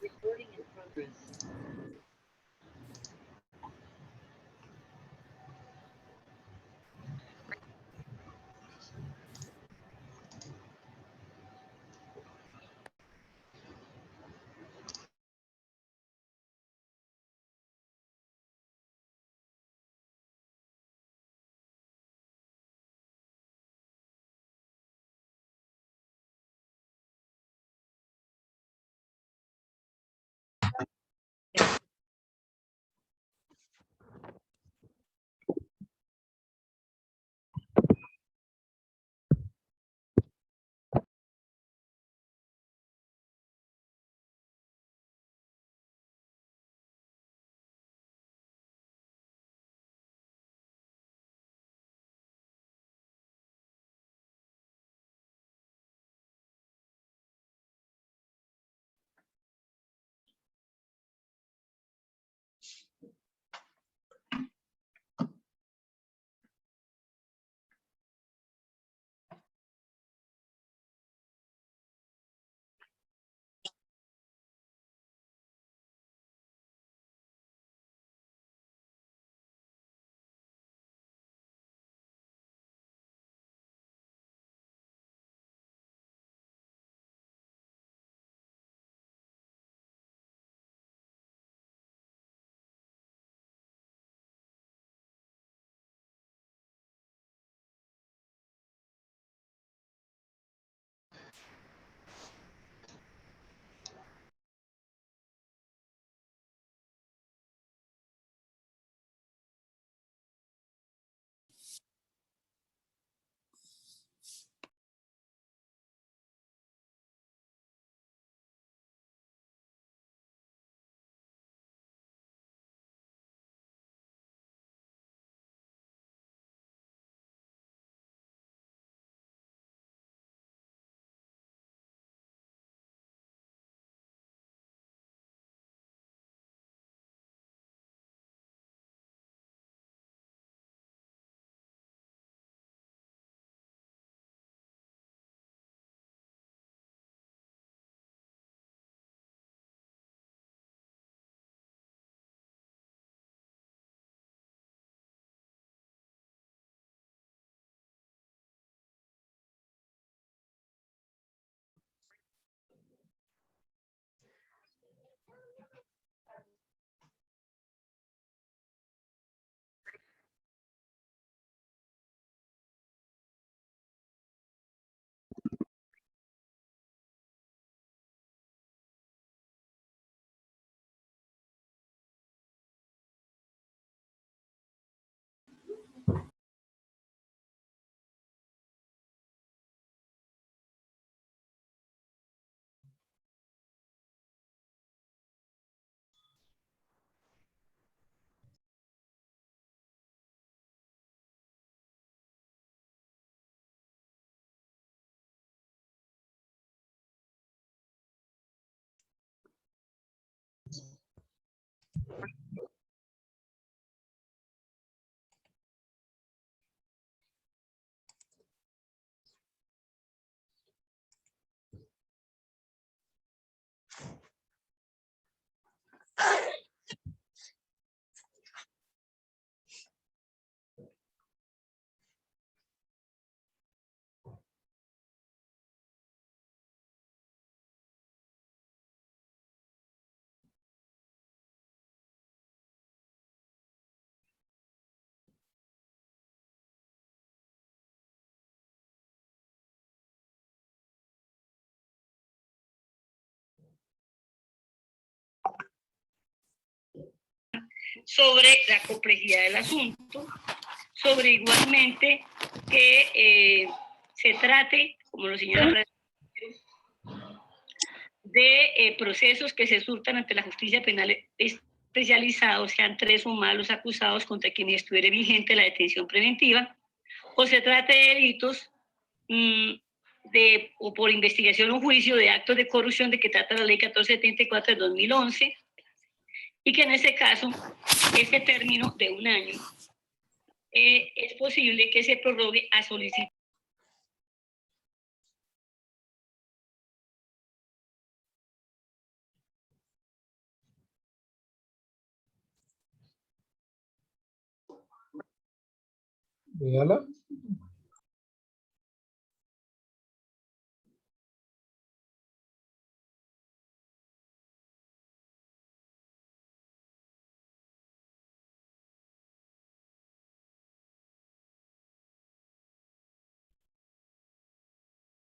Recording in progress. Sobre la complejidad del asunto, sobre igualmente que se trate, como lo señala de procesos que se surtan ante la justicia penal especializada, sean 3 o más los acusados contra quienes estuviera vigente la detención preventiva, o se trate de delitos o por investigación o juicio de actos de corrupción de que trata la ley 1474 de 2011, y que en ese caso, este término de 1 año, es posible que se prorrogue a solicitud. Dígala.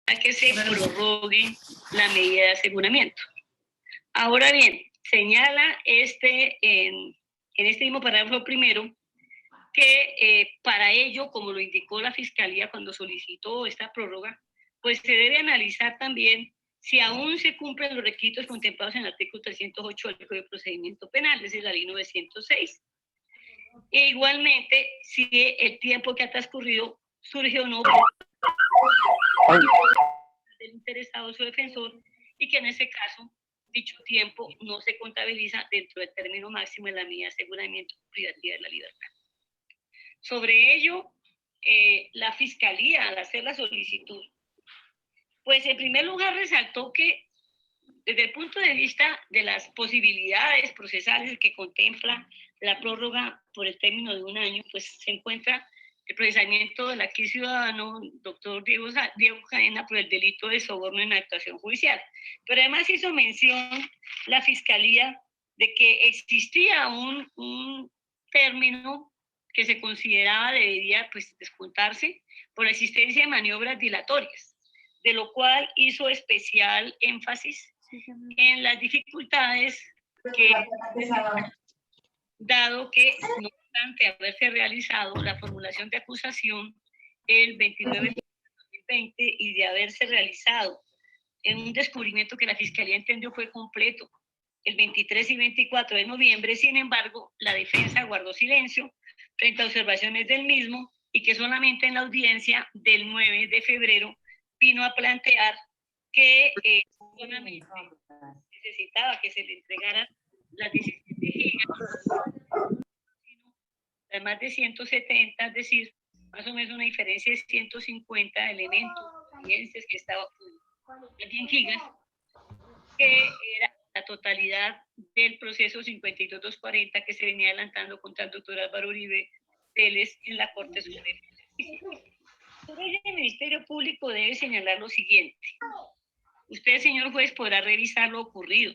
A que se prorrogue la medida de aseguramiento. Ahora bien, señala en este mismo parágrafo primero que para ello, como lo indicó la Fiscalía cuando solicitó esta prórroga, pues se debe analizar también si aún se cumplen los requisitos contemplados en el artículo 308 del Código de Procedimiento Penal, es decir, la ley 906. E igualmente, si el tiempo que ha transcurrido surge o no del interesado o su defensor, y que en ese caso dicho tiempo no se contabiliza dentro del término máximo de la medida de aseguramiento privativa de la libertad. Sobre ello, la Fiscalía, al hacer la solicitud, pues en primer lugar resaltó que desde el punto de vista de las posibilidades procesales que contempla la prórroga por el término de 1 año, pues se encuentra el procesamiento del aquí ciudadano, doctor Diego Cadena, por el delito de soborno en actuación judicial. Pero además hizo mención la Fiscalía de que existía un término que se consideraba debería pues descontarse por la existencia de maniobras dilatorias, de lo cual hizo especial énfasis en las dificultades que, dado que no obstante haberse realizado la formulación de acusación el 29 de 2020 y de haberse realizado en un descubrimiento que la Fiscalía entendió fue completo el 23 y 24 de noviembre, sin embargo, la defensa guardó silencio frente a observaciones del mismo y que solamente en la audiencia del 9 de febrero vino a plantear que solamente necesitaba que se le entregaran las 17 gigas, las más de 170, es decir, más o menos una diferencia de 150 elementos, evidencias que estaban en 100 gigas, que era la totalidad del proceso 52240 que se venía adelantando contra el doctor Álvaro Uribe Vélez en la Corte Suprema. Por ello, el Ministerio Público debe señalar lo siguiente. Usted, señor juez, podrá revisar lo ocurrido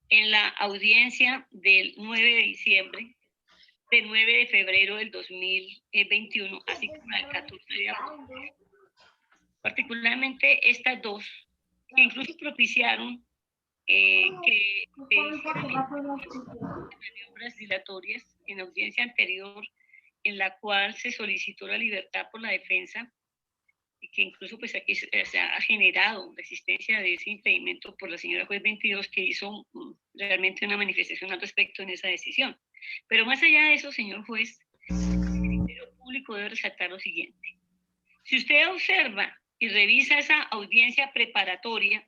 en la audiencia del 9 de diciembre, del 9 de febrero del 2021, así como la del 14 de abril. Particularmente estas dos, que incluso propiciaron que se hicieran maniobras dilatorias en audiencia anterior, en la cual se solicitó la libertad por la defensa, y que incluso pues aquí se ha generado la existencia de ese impedimento por la señora juez 22, que hizo realmente una manifestación al respecto en esa decisión. Pero más allá de eso, señor juez, el Ministerio Público debe resaltar lo siguiente. Si usted observa y revisa esa audiencia preparatoria,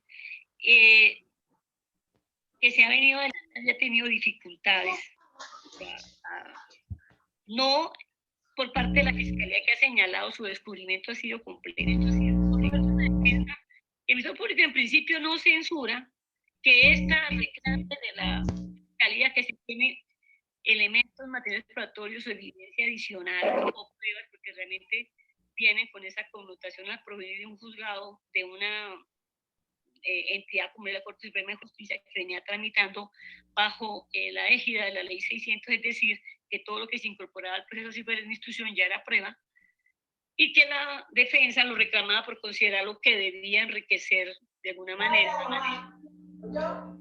que se ha venido adelantando y ha tenido dificultades, no por parte de la Fiscalía, que ha señalado su descubrimiento ha sido completo. El Ministerio Público en principio no censura que esta reclame de la Fiscalía que se tiene elementos materiales probatorios o evidencia adicional o pruebas, porque realmente vienen con esa connotación al provenir de un juzgado de una entidad como es la Corte Suprema de Justicia, que venía tramitando bajo la égida de la ley 600, es decir, que todo lo que se incorporaba al proceso civil de instrucción ya era prueba, y que la defensa lo reclamaba por considerarlo que debía enriquecer de alguna manera una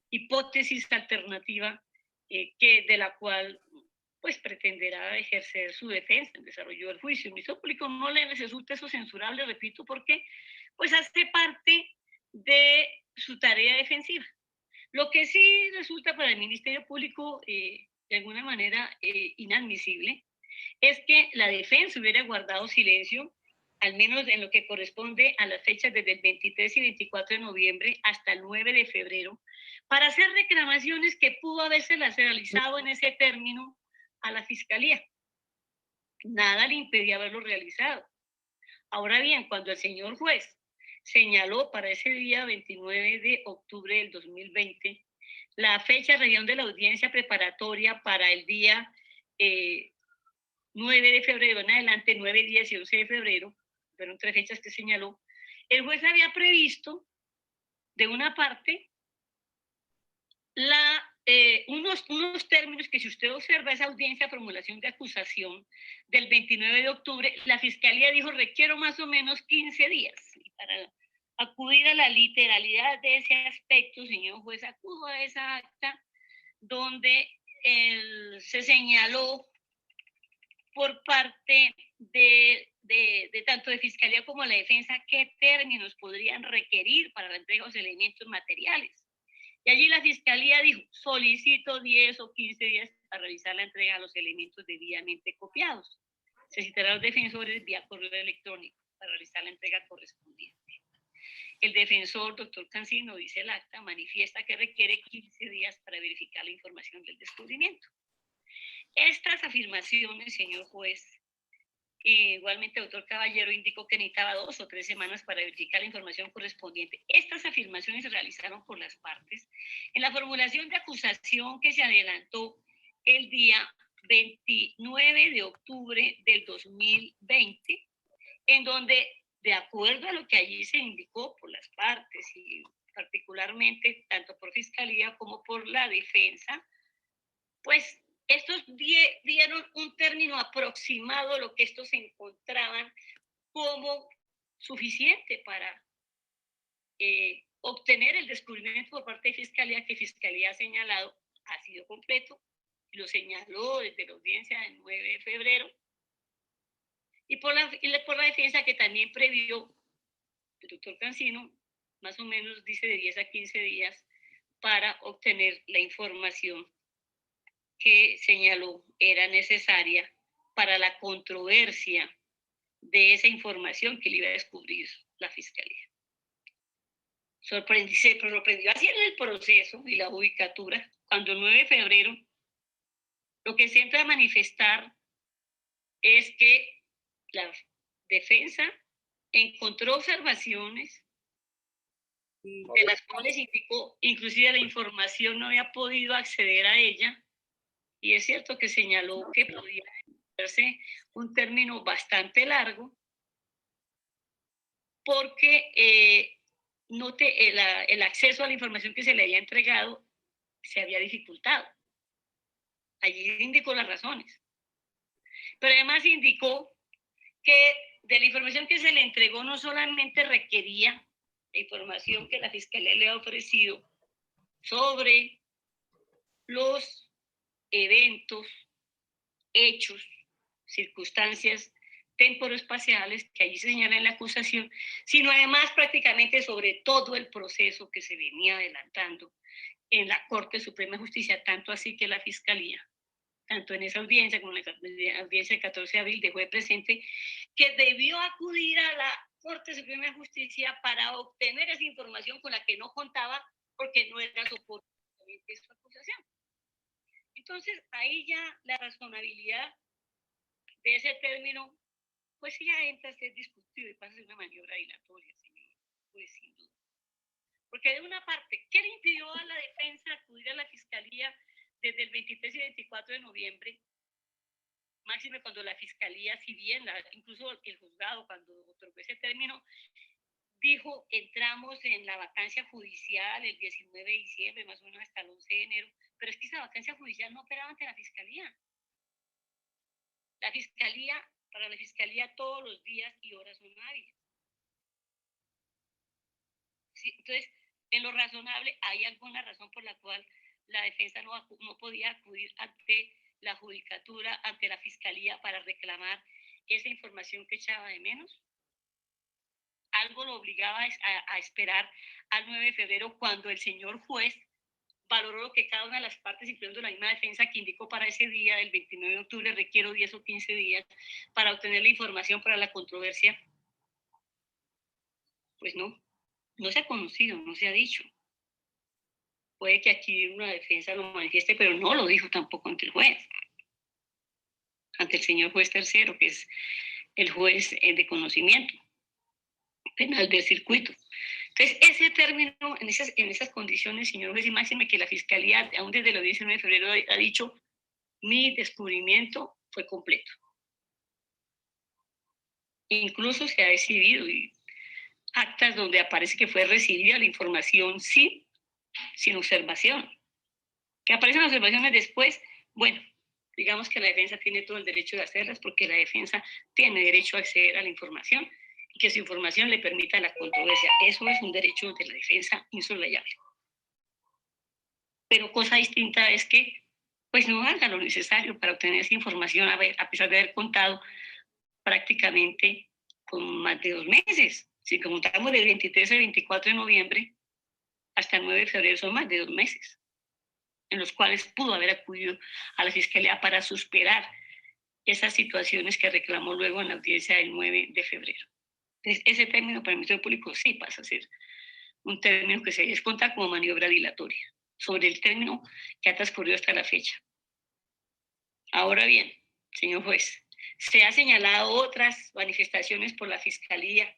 hipótesis alternativa de la cual pues pretenderá ejercer su defensa en desarrollo del juicio. El Ministerio Público no le resulta eso censurable, repito, porque pues hace parte de su tarea defensiva. Lo que sí resulta para el Ministerio Público de alguna manera inadmisible es que la defensa hubiera guardado silencio, al menos en lo que corresponde a las fechas desde el 23 y 24 de noviembre hasta el 9 de febrero, para hacer reclamaciones que pudo haberse realizado en ese término a la Fiscalía. Nada le impedía haberlo realizado. Ahora bien, cuando el señor juez señaló para ese día 29 de octubre del 2020 la fecha de reunión de la audiencia preparatoria para el día 9 de febrero en adelante, 9, 10 y 11 de febrero, fueron 3 fechas que señaló, el juez había previsto, de una parte, unos términos que si usted observa esa audiencia de formulación de acusación del 29 de octubre, la Fiscalía dijo, requiero más o menos 15 días. Y para acudir a la literalidad de ese aspecto, señor juez, acudo a esa acta donde se señaló por parte de tanto de Fiscalía como la defensa qué términos podrían requerir para la entrega de los elementos materiales. Y allí la Fiscalía dijo, solicito 10 o 15 días para realizar la entrega de los elementos debidamente copiados. Se citará a los defensores vía correo electrónico para realizar la entrega correspondiente. El defensor, doctor Cancino, dice el acta, manifiesta que requiere 15 días para verificar la información del descubrimiento. Estas afirmaciones, señor juez, igualmente el doctor Caballero indicó que necesitaba 2 o 3 semanas para verificar la información correspondiente. Estas afirmaciones se realizaron por las partes en la formulación de acusación que se adelantó el día 29 de octubre del 2020, en donde, de acuerdo a lo que allí se indicó por las partes y particularmente tanto por Fiscalía como por la defensa, pues estos dieron un término aproximado a lo que estos se encontraban como suficiente para obtener el descubrimiento por parte de Fiscalía, que Fiscalía ha señalado ha sido completo, y lo señaló desde la audiencia del 9 de febrero, y por la defensa que también previó el doctor Cancino, más o menos dice de 10 a 15 días para obtener la información que señaló era necesaria para la controversia de esa información que le iba a descubrir la Fiscalía. Se sorprendió así en el proceso y la judicatura cuando el 9 de febrero lo que se entra a manifestar es que la defensa encontró observaciones de las cuales indicó, inclusive la información no había podido acceder a ella, y es cierto que señaló que podía hacerse un término bastante largo porque el acceso a la información que se le había entregado se había dificultado. Allí indicó las razones. Pero además indicó que de la información que se le entregó no solamente requería la información que la Fiscalía le ha ofrecido sobre los eventos, hechos, circunstancias temporoespaciales que allí se señala en la acusación, sino además prácticamente sobre todo el proceso que se venía adelantando en la Corte Suprema de Justicia, tanto así que la Fiscalía, tanto en esa audiencia como en la audiencia del 14 de abril, dejó de presente que debió acudir a la Corte Suprema de Justicia para obtener esa información con la que no contaba porque no era soporte de su acusación. Entonces, ahí ya la razonabilidad de ese término, pues ya entra a ser discutido y pasa a ser una maniobra dilatoria, señor, pues sin duda. Porque de una parte, ¿qué le impidió a la defensa acudir a la Fiscalía desde el 23 y 24 de noviembre? Máxime cuando la Fiscalía, si bien incluso el juzgado, cuando otorgó ese término, dijo, entramos en la vacancia judicial el 19 de diciembre, más o menos hasta el 11 de enero, pero es que esa vacancia judicial no operaba ante la Fiscalía. La Fiscalía, para la Fiscalía todos los días y horas son hábiles. Sí, entonces, en lo razonable, ¿hay alguna razón por la cual la defensa no podía acudir ante la judicatura, ante la Fiscalía para reclamar esa información que echaba de menos? Algo lo obligaba a esperar al 9 de febrero, cuando el señor juez valoró lo que cada una de las partes, incluyendo la misma defensa que indicó para ese día, del 29 de octubre, requiero 10 o 15 días para obtener la información para la controversia. Pues no se ha conocido, no se ha dicho. Puede que aquí una defensa lo manifieste, pero no lo dijo tampoco ante el juez, ante el señor juez tercero, que es el juez de conocimiento penal del circuito. Entonces, ese término, en esas condiciones, señor juez, y máxime que la Fiscalía, aún desde el 19 de febrero, ha dicho, mi descubrimiento fue completo. Incluso se ha exhibido actas donde aparece que fue recibida la información sin observación. Que aparecen observaciones después, bueno, digamos que la defensa tiene todo el derecho de hacerlas porque la defensa tiene derecho a acceder a la información y que su información le permita la controversia. Eso es un derecho de la defensa insolayable. Pero cosa distinta es que pues no haga lo necesario para obtener esa información, a pesar de haber contado prácticamente con más de 2 meses. Si contamos del 23 al 24 de noviembre hasta el 9 de febrero son más de 2 meses, en los cuales pudo haber acudido a la Fiscalía para superar esas situaciones que reclamó luego en la audiencia del 9 de febrero. Entonces, ese término para el Ministerio Público sí pasa a ser un término que se desconta como maniobra dilatoria sobre el término que ha transcurrido hasta la fecha. Ahora bien, señor juez, se ha señalado otras manifestaciones por la Fiscalía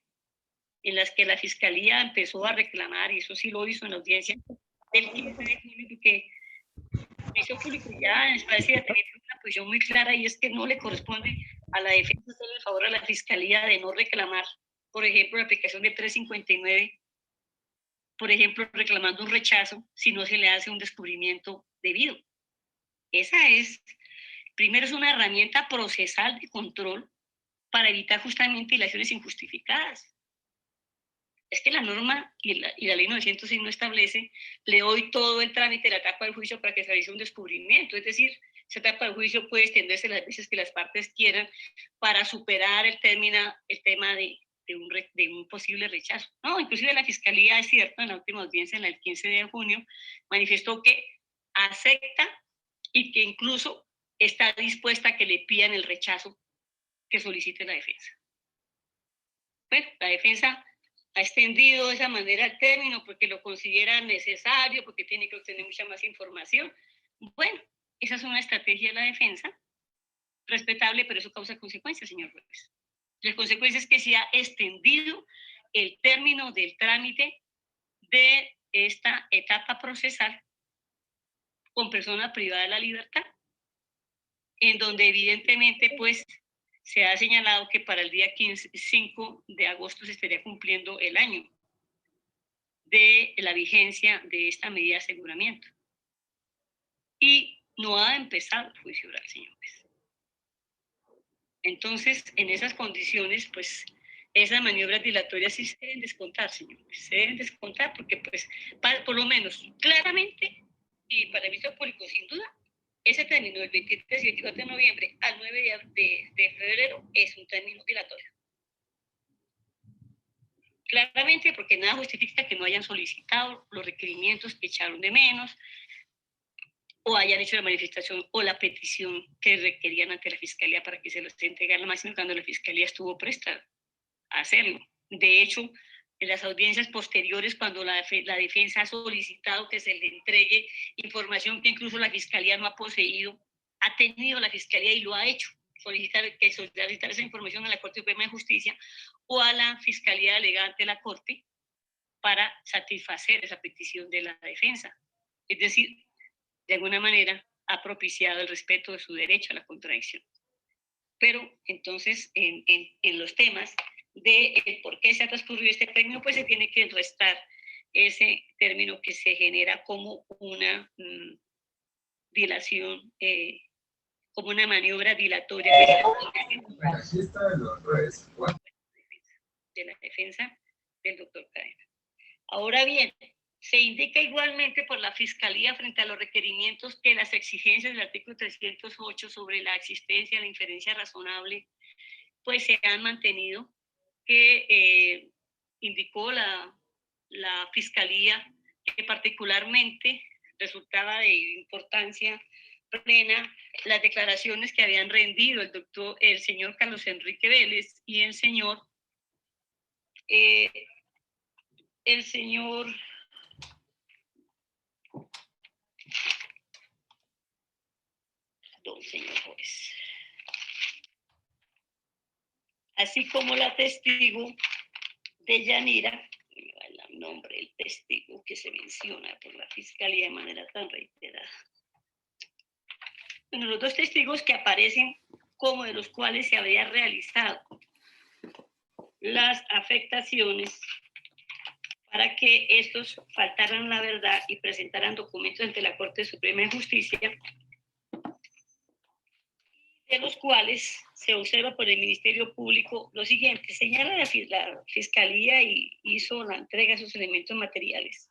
en las que la Fiscalía empezó a reclamar, y eso sí lo hizo en la audiencia del 15 de junio, porque el Ministerio Público ya parece tener una posición muy clara, y es que no le corresponde a la defensa hacerle el favor a la Fiscalía de no reclamar, por ejemplo, la aplicación de 359, por ejemplo, reclamando un rechazo si no se le hace un descubrimiento debido. Esa es, primero, es una herramienta procesal de control para evitar justamente dilaciones injustificadas. Es que la norma y la ley 906 no establece, le doy todo el trámite, la etapa del juicio para que se realice un descubrimiento. Es decir, esa etapa del juicio puede extenderse las veces que las partes quieran para superar el tema de un posible rechazo. No, inclusive la Fiscalía, es cierto, en la última audiencia, en el 15 de junio, manifestó que acepta y que incluso está dispuesta a que le pidan el rechazo que solicite la defensa. Bueno, la defensa ha extendido de esa manera el término porque lo considera necesario, porque tiene que obtener mucha más información. Bueno, esa es una estrategia de la defensa, respetable, pero eso causa consecuencias, señor juez. La consecuencia es que se ha extendido el término del trámite de esta etapa procesal con persona privada de la libertad, en donde evidentemente pues se ha señalado que para el día 5 de agosto se estaría cumpliendo el año de la vigencia de esta medida de aseguramiento. Y no ha empezado el juicio oral, señores. Entonces, en esas condiciones, pues, esas maniobras dilatorias sí se deben descontar, señores. Se deben descontar porque, pues, por lo menos, claramente, y para el Ministerio Público, sin duda, ese término del 23 y 24 de noviembre al 9 de febrero es un término dilatorio. Claramente, porque nada justifica que no hayan solicitado los requerimientos que echaron de menos, o hayan hecho la manifestación o la petición que requerían ante la Fiscalía para que se los entregara, máximo cuando la Fiscalía estuvo presta a hacerlo. De hecho, en las audiencias posteriores, cuando la defensa ha solicitado que se le entregue información que incluso la Fiscalía no ha poseído, ha tenido la Fiscalía y lo ha hecho, solicitar esa información a la Corte Suprema de Justicia o a la Fiscalía delegada ante la Corte para satisfacer esa petición de la defensa. Es decir, de alguna manera ha propiciado el respeto de su derecho a la contradicción. Pero entonces, en los temas de por qué se ha transcurrido este término, pues se tiene que restar ese término que se genera como una dilación, como una maniobra dilatoria de la defensa del doctor Cadena. Ahora bien, se indica igualmente por la Fiscalía frente a los requerimientos que las exigencias del artículo 308 sobre la existencia de la inferencia razonable pues se han mantenido, que indicó la la Fiscalía, que particularmente resultaba de importancia plena las declaraciones que habían rendido el señor Carlos Enrique Vélez y el señor señor juez, así como la testigo de Yanira, el nombre del testigo que se menciona por la Fiscalía de manera tan reiterada. Bueno, los dos testigos que aparecen como de los cuales se había realizado las afectaciones para que estos faltaran la verdad y presentaran documentos ante la Corte Suprema de Justicia, de los cuales se observa por el Ministerio Público lo siguiente: señala la Fiscalía y hizo la entrega de esos elementos materiales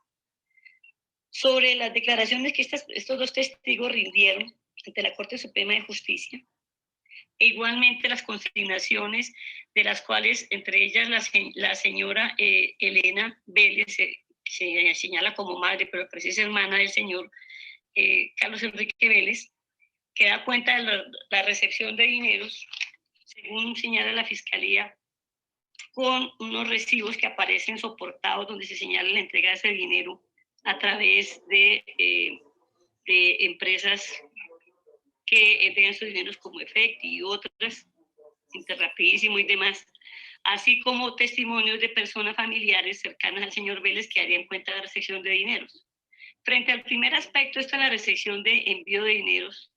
sobre las declaraciones que estos dos testigos rindieron ante la Corte Suprema de Justicia, e igualmente las consignaciones de las cuales, entre ellas la señora Elena Vélez, se señala como madre, pero precisa hermana del señor Carlos Enrique Vélez, que da cuenta de la recepción de dineros, según señala la Fiscalía, con unos recibos que aparecen soportados donde se señala la entrega de ese dinero a través de empresas que entregan sus dineros como Efecti y otras, Interrapidísimo y demás, así como testimonios de personas familiares cercanas al señor Vélez que darían cuenta de la recepción de dineros. Frente al primer aspecto está la recepción de envío de dineros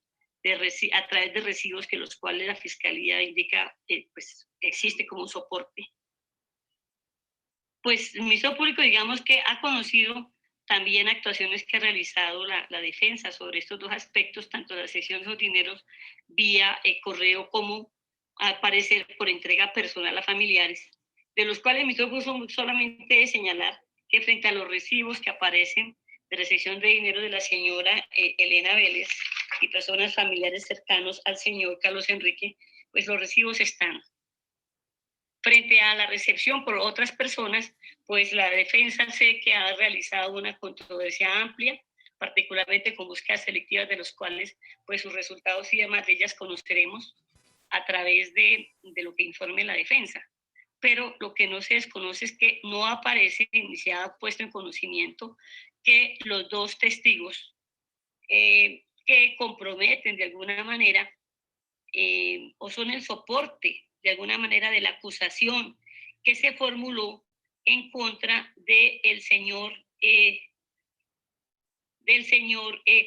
a través de recibos que los cuales la Fiscalía indica pues existe como un soporte. Pues el Ministerio Público, digamos que ha conocido también actuaciones que ha realizado la defensa sobre estos dos aspectos, tanto la recepción de esos dineros vía correo como al parecer por entrega personal a familiares, de los cuales el Ministerio Público solamente debe señalar que frente a los recibos que aparecen de recepción de dinero de la señora Elena Vélez y personas familiares cercanos al señor Carlos Enrique, pues los recibos están. Frente a la recepción por otras personas, pues la defensa sé que ha realizado una controversia amplia, particularmente con búsquedas selectivas de los cuales pues sus resultados y demás de ellas conoceremos a través de lo que informe la defensa. Pero lo que no se desconoce es que no aparece ni se ha puesto en conocimiento que los dos testigos que comprometen de alguna manera o son el soporte de alguna manera de la acusación que se formuló en contra del señor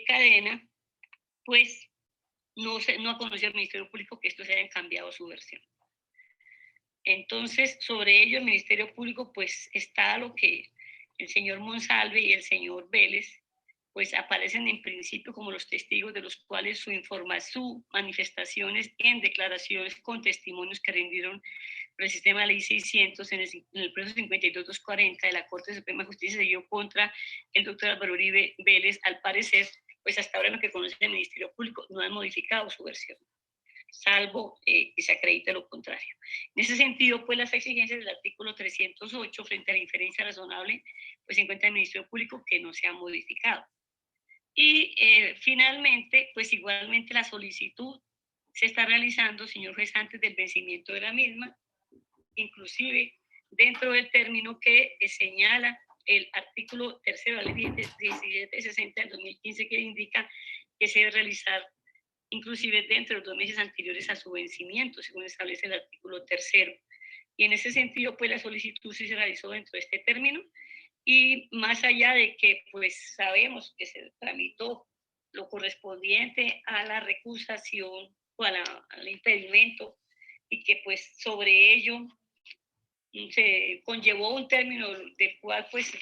Cadena, pues no ha conocido el Ministerio Público que estos hayan cambiado su versión. Entonces, sobre ello el Ministerio Público pues está lo que el señor Monsalve y el señor Vélez pues aparecen en principio como los testigos de los cuales sus manifestaciones en declaraciones con testimonios que rindieron por el sistema de ley 600 en el proceso 52.240 de la Corte Suprema de Justicia se dio contra el doctor Álvaro Uribe Vélez. Al parecer, pues hasta ahora lo que conoce el Ministerio Público no han modificado su versión, salvo que se acredite lo contrario. En ese sentido, pues las exigencias del artículo 308 frente a la inferencia razonable, pues se encuentra el Ministerio Público que no se ha modificado. Y finalmente, pues igualmente la solicitud se está realizando, señor juez, antes del vencimiento de la misma, inclusive dentro del término que señala el artículo 3 de la ley 1760 del 2015, que indica que se debe realizar inclusive dentro de los 2 meses anteriores a su vencimiento, según establece el artículo 3. Y en ese sentido, pues la solicitud sí se realizó dentro de este término. Y más allá de que pues sabemos que se tramitó lo correspondiente a la recusación o al impedimento y que pues sobre ello se conllevó un término del cual pues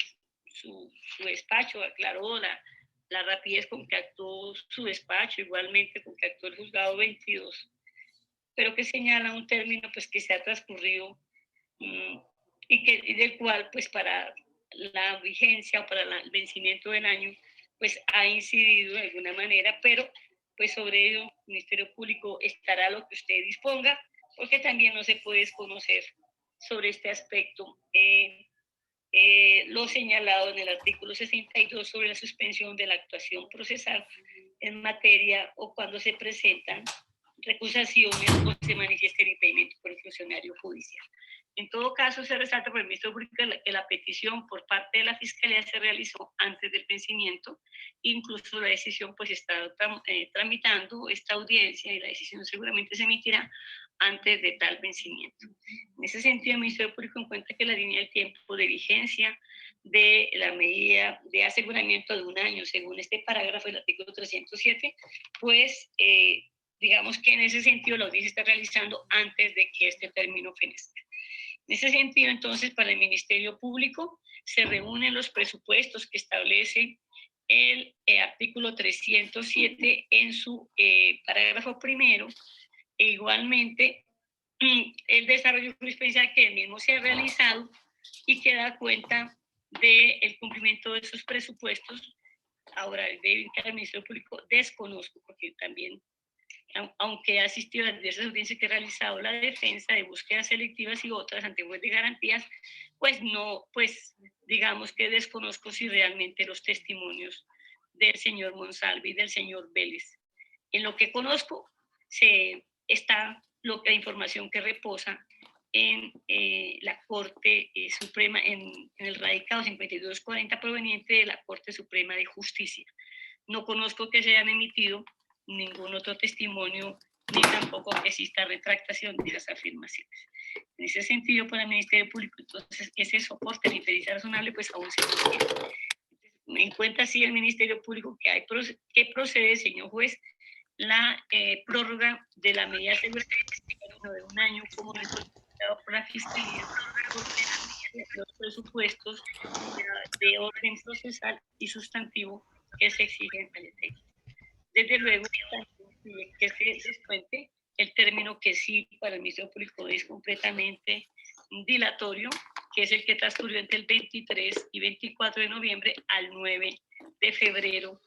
su despacho aclaró la rapidez con que actuó su despacho, igualmente con que actuó el juzgado 22, pero que señala un término pues que se ha transcurrido y del cual pues para la vigencia o para el vencimiento del año, pues ha incidido de alguna manera, pero pues sobre ello el Ministerio Público estará lo que usted disponga, porque también no se puede desconocer sobre este aspecto lo señalado en el artículo 62 sobre la suspensión de la actuación procesal en materia o cuando se presentan recusaciones o se manifiesta el impedimento por el funcionario judicial. En todo caso, se resalta por el Ministerio Público que la petición por parte de la Fiscalía se realizó antes del vencimiento. Incluso la decisión pues está tramitando esta audiencia y la decisión seguramente se emitirá antes de tal vencimiento. En ese sentido, el Ministerio Público encuentra que la línea del tiempo de vigencia de la medida de aseguramiento de un año, según este parágrafo del artículo 307, pues digamos que en ese sentido la audiencia está realizando antes de que este término fenezca. En ese sentido, entonces, para el Ministerio Público se reúnen los presupuestos que establece el artículo 307 en su parágrafo primero, e igualmente el desarrollo jurisprudencial que el mismo se ha realizado y que da cuenta del cumplimiento de esos presupuestos. Ahora, debe indicar al Ministerio Público, desconozco, porque también, aunque ha asistido a diversas audiencias que ha realizado la defensa de búsquedas selectivas y otras ante juez de garantías, pues no, pues digamos que desconozco si realmente los testimonios del señor Monsalve y del señor Vélez. En lo que conozco, está la información que reposa en la Corte Suprema, en el radicado 5240 proveniente de la Corte Suprema de Justicia. No conozco que se hayan emitido ningún otro testimonio, ni tampoco que exista retractación de las afirmaciones. En ese sentido, para el Ministerio Público, entonces, ese soporte de inferencia razonable, pues aún se mantiene. Me encuentra así el Ministerio Público que procede, señor juez, la prórroga de la medida de seguridad de un año, como lo solicitado por la Fiscalía, los presupuestos de orden procesal y sustantivo que se exigen al efecto. Desde luego, que se descuente el término que sí para el Ministerio Público es completamente dilatorio, que es el que transcurrió entre el 23 y 24 de noviembre al 9 de febrero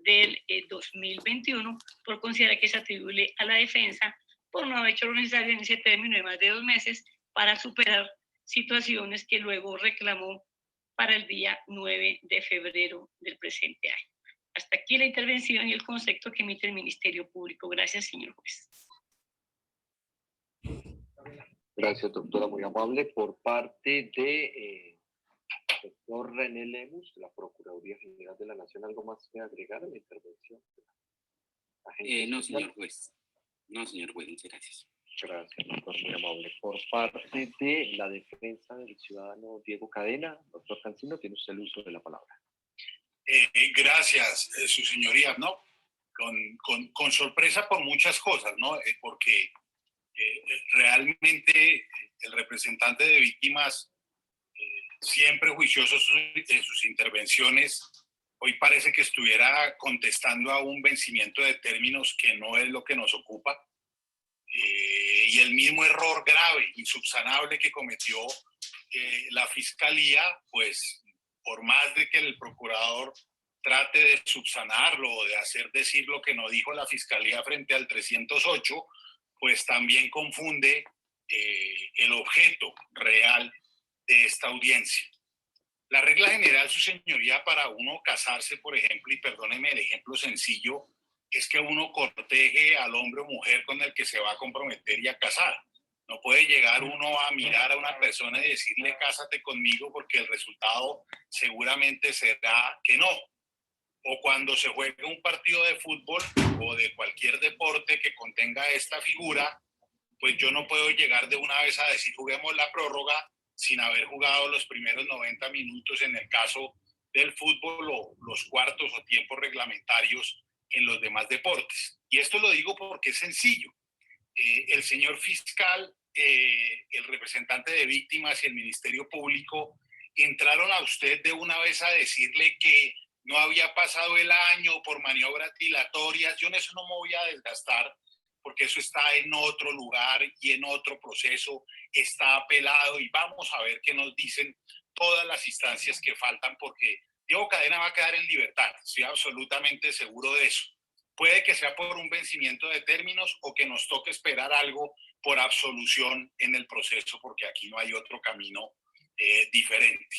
del 2021, por considerar que se atribuye a la defensa por no haber hecho lo necesario en ese término de más de 2 meses para superar situaciones que luego reclamó para el día 9 de febrero del presente año. Hasta aquí la intervención y el concepto que emite el Ministerio Público. Gracias, señor juez. Gracias, doctora, muy amable. Por parte de doctor René Lemus, de la Procuraduría General de la Nación, ¿algo más que agregar a la intervención? No, señor juez. No, señor juez, muchas gracias. Gracias, doctor, muy amable. Por parte de la defensa del ciudadano Diego Cadena, doctor Cancino, tiene usted el uso de la palabra. Gracias, su señoría, ¿no? Con sorpresa por muchas cosas, ¿no? Porque realmente el representante de víctimas, siempre juicioso en sus intervenciones, hoy parece que estuviera contestando a un vencimiento de términos que no es lo que nos ocupa, y el mismo error grave, insubsanable que cometió la Fiscalía, pues por más de que el procurador trate de subsanarlo o de hacer decir lo que no dijo la Fiscalía frente al 308, pues también confunde el objeto real de esta audiencia. La regla general, su señoría, para uno casarse, por ejemplo, y perdóneme el ejemplo sencillo, es que uno corteje al hombre o mujer con el que se va a comprometer y a casar. No puede llegar uno a mirar a una persona y decirle cásate conmigo porque el resultado seguramente será que no. O cuando se juega un partido de fútbol o de cualquier deporte que contenga esta figura, pues yo no puedo llegar de una vez a decir juguemos la prórroga sin haber jugado los primeros 90 minutos en el caso del fútbol o los cuartos o tiempos reglamentarios en los demás deportes. Y esto lo digo porque es sencillo. El señor fiscal, el representante de víctimas y el Ministerio Público entraron a usted de una vez a decirle que no había pasado el año por maniobras dilatorias. Yo en eso no me voy a desgastar porque eso está en otro lugar y en otro proceso, está apelado y vamos a ver qué nos dicen todas las instancias que faltan porque Diego Cadena va a quedar en libertad, estoy absolutamente seguro de eso. Puede que sea por un vencimiento de términos o que nos toque esperar algo por absolución en el proceso porque aquí no hay otro camino diferente.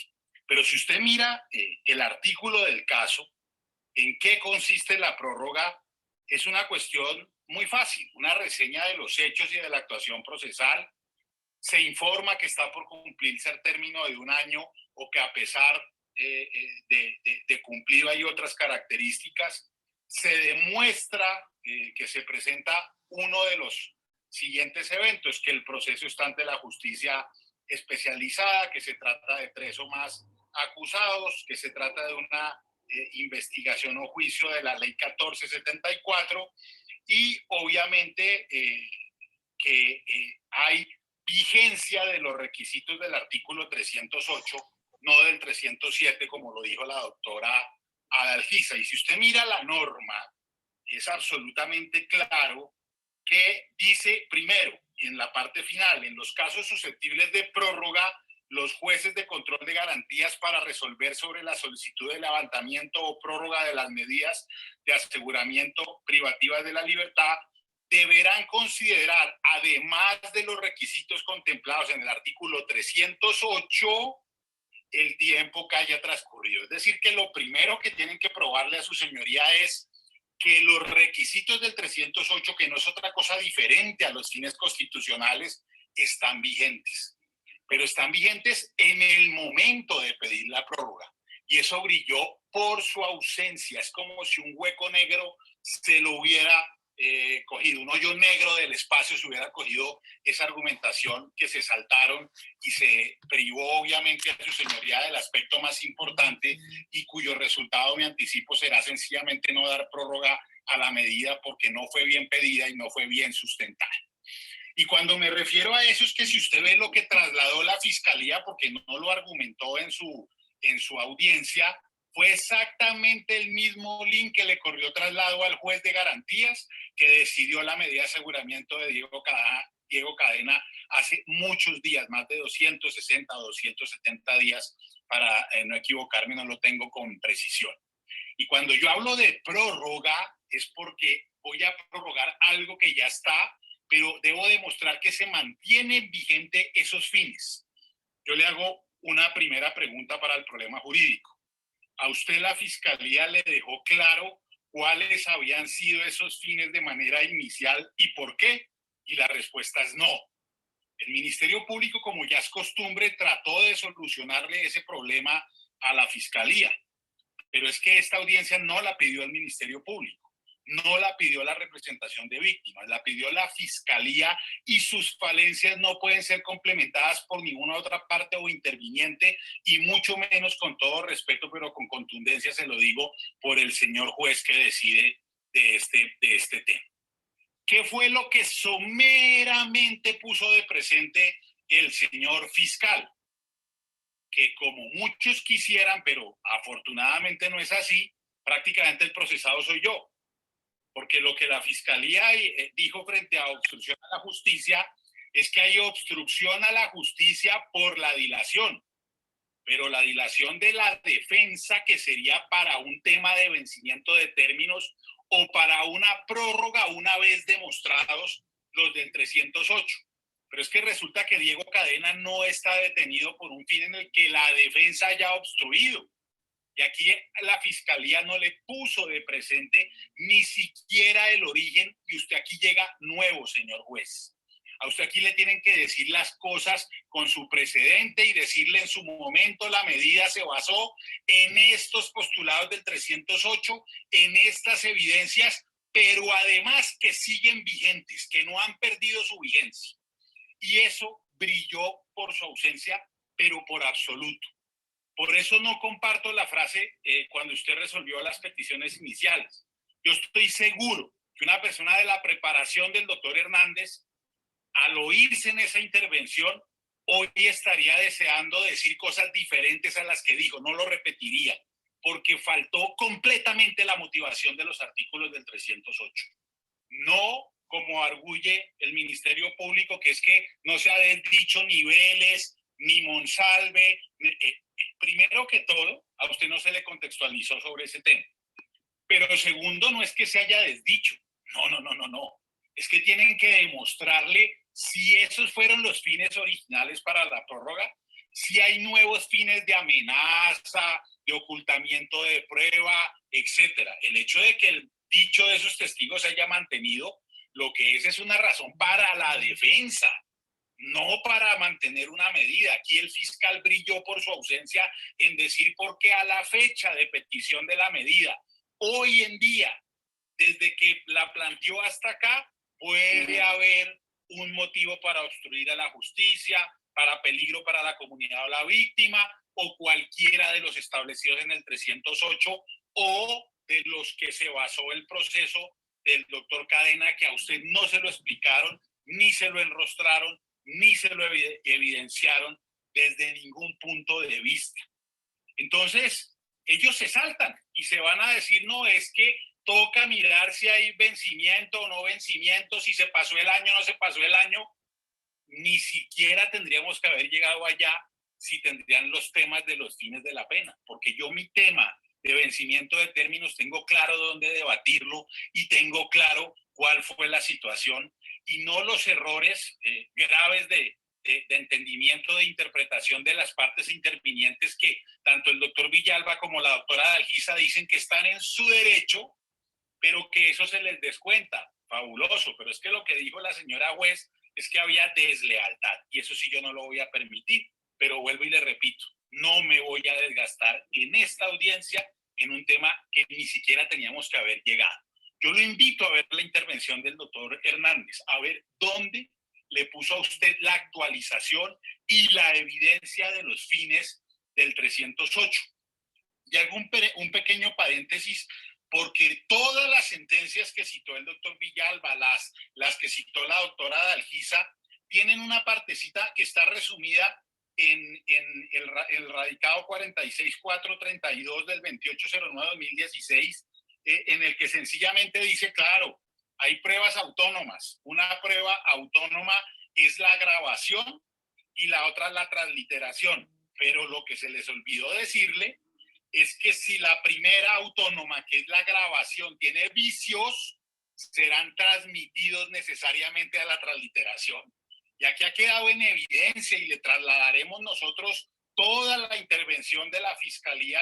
Pero si usted mira el artículo del caso, ¿en qué consiste la prórroga? Es una cuestión muy fácil, una reseña de los hechos y de la actuación procesal. Se informa que está por cumplirse el término de 1 año o que a pesar de cumplido hay otras características. Se demuestra que se presenta uno de los siguientes eventos, que el proceso está ante la justicia especializada, que se trata de 3 o más acusados, que se trata de una investigación o juicio de la ley 1474 y obviamente que hay vigencia de los requisitos del artículo 308, no del 307, como lo dijo la doctora Adalgisa. Y si usted mira la norma, es absolutamente claro que dice, primero, en la parte final, en los casos susceptibles de prórroga, los jueces de control de garantías para resolver sobre la solicitud de levantamiento o prórroga de las medidas de aseguramiento privativas de la libertad deberán considerar, además de los requisitos contemplados en el artículo 308, el tiempo que haya transcurrido. Es decir, que lo primero que tienen que probarle a su señoría es que los requisitos del 308, que no es otra cosa diferente a los fines constitucionales, están vigentes. Pero están vigentes en el momento de pedir la prórroga. Y eso brilló por su ausencia. Es como si un hueco negro se lo hubiera cogido, un hoyo negro del espacio se hubiera cogido esa argumentación que se saltaron y se privó obviamente a su señoría del aspecto más importante y cuyo resultado, me anticipo, será sencillamente no dar prórroga a la medida porque no fue bien pedida y no fue bien sustentada. Y cuando me refiero a eso es que si usted ve lo que trasladó la fiscalía, porque no lo argumentó en su audiencia, fue exactamente el mismo link que le corrió traslado al juez de garantías que decidió la medida de aseguramiento de Diego Cadena hace muchos días, más de 260 o 270 días, para no equivocarme, no lo tengo con precisión. Y cuando yo hablo de prórroga es porque voy a prorrogar algo que ya está, pero debo demostrar que se mantienen vigentes esos fines. Yo le hago una primera pregunta para el problema jurídico. ¿A usted la Fiscalía le dejó claro cuáles habían sido esos fines de manera inicial y por qué? Y la respuesta es no. El Ministerio Público, como ya es costumbre, trató de solucionarle ese problema a la Fiscalía. Pero es que esta audiencia no la pidió el Ministerio Público, no la pidió la representación de víctimas, la pidió la Fiscalía y sus falencias no pueden ser complementadas por ninguna otra parte o interviniente y mucho menos, con todo respeto, pero con contundencia se lo digo, por el señor juez que decide de este tema. ¿Qué fue lo que someramente puso de presente el señor fiscal? Que como muchos quisieran, pero afortunadamente no es así, prácticamente el procesado soy yo. Porque lo que la Fiscalía dijo frente a obstrucción a la justicia es que hay obstrucción a la justicia por la dilación. Pero la dilación de la defensa, que sería para un tema de vencimiento de términos o para una prórroga una vez demostrados los del 308. Pero es que resulta que Diego Cadena no está detenido por un fin en el que la defensa haya obstruido. Y aquí la Fiscalía no le puso de presente ni siquiera el origen y usted aquí llega nuevo, señor juez. A usted aquí le tienen que decir las cosas con su precedente y decirle en su momento la medida se basó en estos postulados del 308, en estas evidencias, pero además que siguen vigentes, que no han perdido su vigencia. Y eso brilló por su ausencia, pero por absoluto. Por eso no comparto la frase cuando usted resolvió las peticiones iniciales. Yo estoy seguro que una persona de la preparación del doctor Hernández, al oírse en esa intervención, hoy estaría deseando decir cosas diferentes a las que dijo. No lo repetiría, porque faltó completamente la motivación de los artículos del 308. No como arguye el Ministerio Público, que es que no se ha desdicho Niveles, ni Monsalve. Primero que todo, a usted no se le contextualizó sobre ese tema. Pero segundo, no es que se haya desdicho. No. Es que tienen que demostrarle si esos fueron los fines originales para la prórroga, si hay nuevos fines de amenaza, de ocultamiento de prueba, etcétera. El hecho de que el dicho de esos testigos se haya mantenido, lo que es una razón para la defensa, no para mantener una medida. Aquí el fiscal brilló por su ausencia en decir por qué a la fecha de petición de la medida, hoy en día, desde que la planteó hasta acá, puede haber un motivo para obstruir a la justicia, para peligro para la comunidad o la víctima, o cualquiera de los establecidos en el 308, o de los que se basó el proceso del doctor Cadena, que a usted no se lo explicaron, ni se lo enrostraron, ni se lo evidenciaron desde ningún punto de vista. Entonces, ellos se saltan y se van a decir, no, es que toca mirar si hay vencimiento o no vencimiento, si se pasó el año o no se pasó el año. Ni siquiera tendríamos que haber llegado allá si tendrían los temas de los fines de la pena, porque yo mi tema de vencimiento de términos tengo claro dónde debatirlo y tengo claro cuál fue la situación y no los errores graves de entendimiento, de interpretación de las partes intervinientes que tanto el doctor Villalba como la doctora Dalgisa dicen que están en su derecho, pero que eso se les descuenta. Fabuloso, pero es que lo que dijo la señora juez es que había deslealtad y eso sí yo no lo voy a permitir, pero vuelvo y le repito, no me voy a desgastar en esta audiencia en un tema que ni siquiera teníamos que haber llegado. Yo lo invito a ver la intervención del doctor Hernández, a ver dónde le puso a usted la actualización y la evidencia de los fines del 308. Y hago un pequeño paréntesis, porque todas las sentencias que citó el doctor Villalba, las que citó la doctora Dalgisa, tienen una partecita que está resumida en el radicado 46432 del 2809-2016, en el que sencillamente dice, claro, hay pruebas autónomas. Una prueba autónoma es la grabación y la otra es la transliteración. Pero lo que se les olvidó decirle es que si la primera autónoma, que es la grabación, tiene vicios, serán transmitidos necesariamente a la transliteración. Y aquí ha quedado en evidencia y le trasladaremos nosotros toda la intervención de la Fiscalía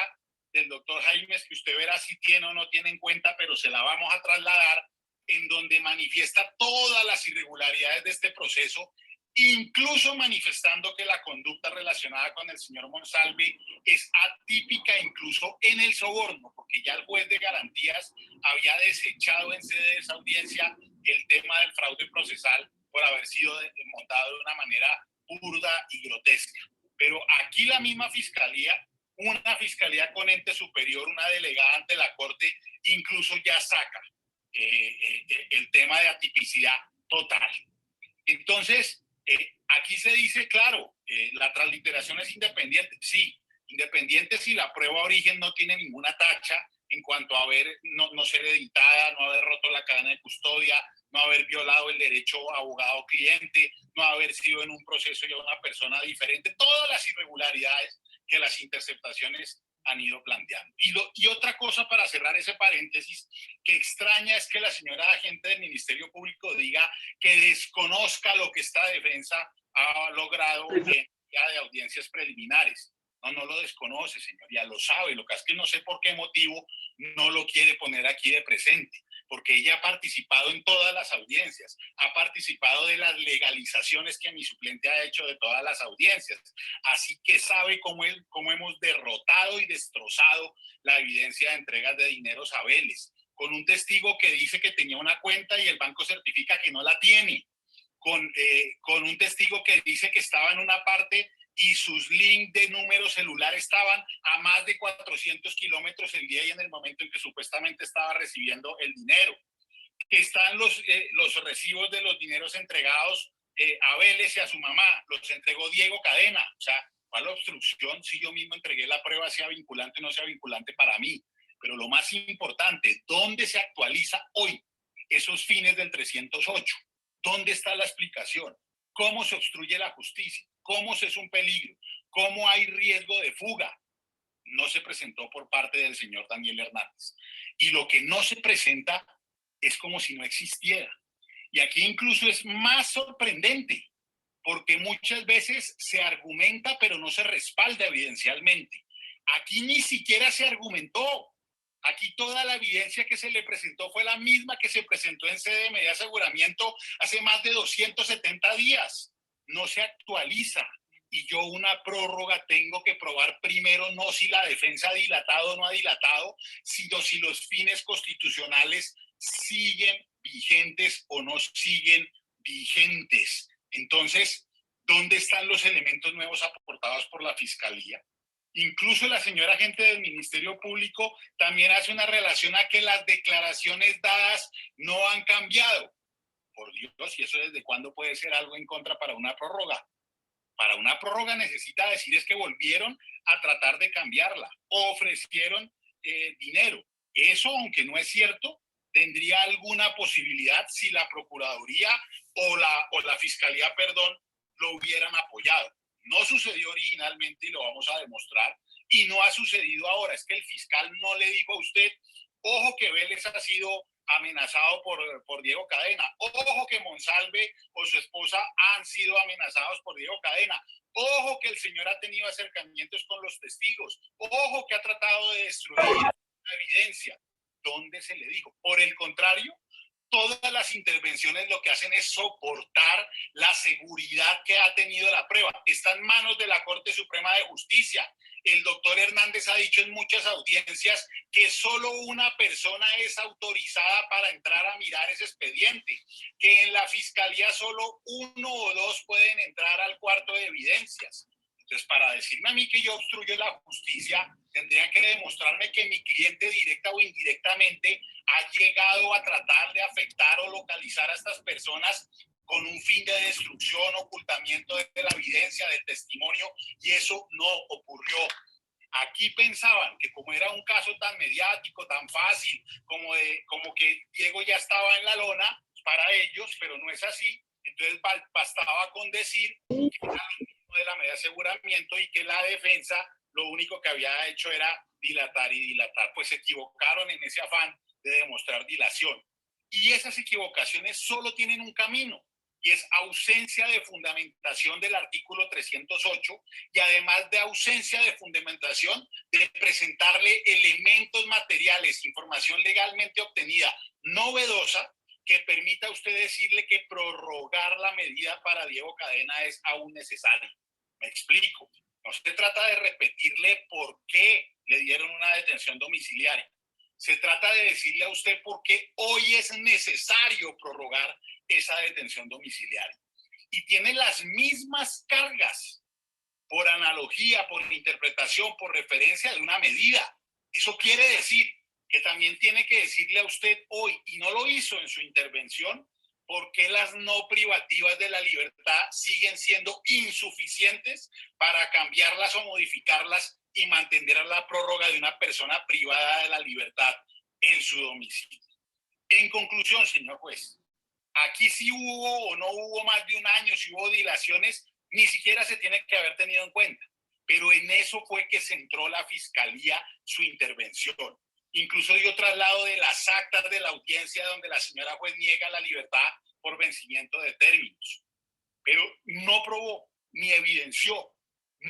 del doctor Jaimes, que usted verá si tiene o no tiene en cuenta, pero se la vamos a trasladar, en donde manifiesta todas las irregularidades de este proceso, incluso manifestando que la conducta relacionada con el señor Monsalve es atípica incluso en el soborno, porque ya el juez de garantías había desechado en sede de esa audiencia el tema del fraude procesal por haber sido montado de una manera burda y grotesca. Pero aquí la misma fiscalía, una fiscalía con ente superior, una delegada ante la corte, incluso ya saca el tema de atipicidad total. Entonces, aquí se dice, claro, la transliteración es independiente. Sí, independiente si la prueba origen no tiene ninguna tacha en cuanto a no ser editada, no haber roto la cadena de custodia, no haber violado el derecho abogado-cliente, no haber sido en un proceso ya una persona diferente, todas las irregularidades que las interceptaciones han ido planteando. Y otra cosa para cerrar ese paréntesis que extraña es que la señora agente del Ministerio Público diga que desconozca lo que esta defensa ha logrado en ya de audiencias preliminares. No lo desconoce, señoría, lo sabe. Lo que es que no sé por qué motivo no lo quiere poner aquí de presente, porque ella ha participado en todas las audiencias, ha participado de las legalizaciones que mi suplente ha hecho de todas las audiencias, así que sabe cómo hemos derrotado y destrozado la evidencia de entregas de dineros a Vélez, con un testigo que dice que tenía una cuenta y el banco certifica que no la tiene, con un testigo que dice que estaba en una parte y sus links de número celular estaban a más de 400 kilómetros el día y en el momento en que supuestamente estaba recibiendo el dinero. Que están los recibos de los dineros entregados a Vélez y a su mamá, los entregó Diego Cadena. O sea, ¿cuál obstrucción si yo mismo entregué la prueba, sea vinculante o no sea vinculante para mí? Pero lo más importante, ¿dónde se actualiza hoy esos fines del 308? ¿Dónde está la explicación? ¿Cómo se obstruye la justicia? ¿Cómo se es un peligro? ¿Cómo hay riesgo de fuga? No se presentó por parte del señor Daniel Hernández. Y lo que no se presenta es como si no existiera. Y aquí incluso es más sorprendente, porque muchas veces se argumenta, pero no se respalda evidencialmente. Aquí ni siquiera se argumentó. Aquí toda la evidencia que se le presentó fue la misma que se presentó en sede de medida de aseguramiento hace más de 270 días. No se actualiza. Y yo una prórroga tengo que probar primero no si la defensa ha dilatado o no ha dilatado, sino si los fines constitucionales siguen vigentes o no siguen vigentes. Entonces, ¿dónde están los elementos nuevos aportados por la Fiscalía? Incluso la señora agente del Ministerio Público también hace una relación a que las declaraciones dadas no han cambiado. Por Dios, ¿y eso desde cuándo puede ser algo en contra para una prórroga? Para una prórroga necesita decir es que volvieron a tratar de cambiarla, o ofrecieron dinero. Eso, aunque no es cierto, tendría alguna posibilidad si la Procuraduría o la Fiscalía, perdón, lo hubieran apoyado. No sucedió originalmente y lo vamos a demostrar, y no ha sucedido ahora. Es que el fiscal no le dijo a usted, ojo que Vélez ha sido amenazado por Diego Cadena, ojo que Monsalve o su esposa han sido amenazados por Diego Cadena, ojo que el señor ha tenido acercamientos con los testigos, ojo que ha tratado de destruir la evidencia. ¿Dónde se le dijo? Por el contrario, todas las intervenciones lo que hacen es soportar la seguridad que ha tenido la prueba. Está en manos de la Corte Suprema de Justicia. El doctor Hernández ha dicho en muchas audiencias que solo una persona es autorizada para entrar a mirar ese expediente, que en la Fiscalía solo uno o dos pueden entrar al cuarto de evidencias. Entonces, para decirme a mí que yo obstruyo la justicia, tendrían que demostrarme que mi cliente directa o indirectamente ha llegado a tratar de afectar o localizar a estas personas con un fin de destrucción, ocultamiento de la evidencia, del testimonio, y eso no ocurrió. Aquí pensaban que como era un caso tan mediático, tan fácil, como que Diego ya estaba en la lona para ellos, pero no es así. Entonces bastaba con decir que era de la medida de aseguramiento y que la defensa lo único que había hecho era dilatar y dilatar. Pues se equivocaron en ese afán de demostrar dilación. Y esas equivocaciones solo tienen un camino, y es ausencia de fundamentación del artículo 308 y además de ausencia de fundamentación de presentarle elementos materiales, información legalmente obtenida, novedosa, que permita a usted decirle que prorrogar la medida para Diego Cadena es aún necesario. Me explico. No se trata de repetirle por qué le dieron una detención domiciliaria. Se trata de decirle a usted por qué hoy es necesario prorrogar esa detención domiciliaria. Y tiene las mismas cargas, por analogía, por interpretación, por referencia de una medida. Eso quiere decir que también tiene que decirle a usted hoy, y no lo hizo en su intervención, por qué las no privativas de la libertad siguen siendo insuficientes para cambiarlas o modificarlas y mantener la prórroga de una persona privada de la libertad en su domicilio. En conclusión, señor juez, aquí si hubo o no hubo más de un año, si hubo dilaciones, ni siquiera se tiene que haber tenido en cuenta. Pero en eso fue que centró la Fiscalía su intervención. Incluso dio traslado de las actas de la audiencia donde la señora juez niega la libertad por vencimiento de términos. Pero no probó ni evidenció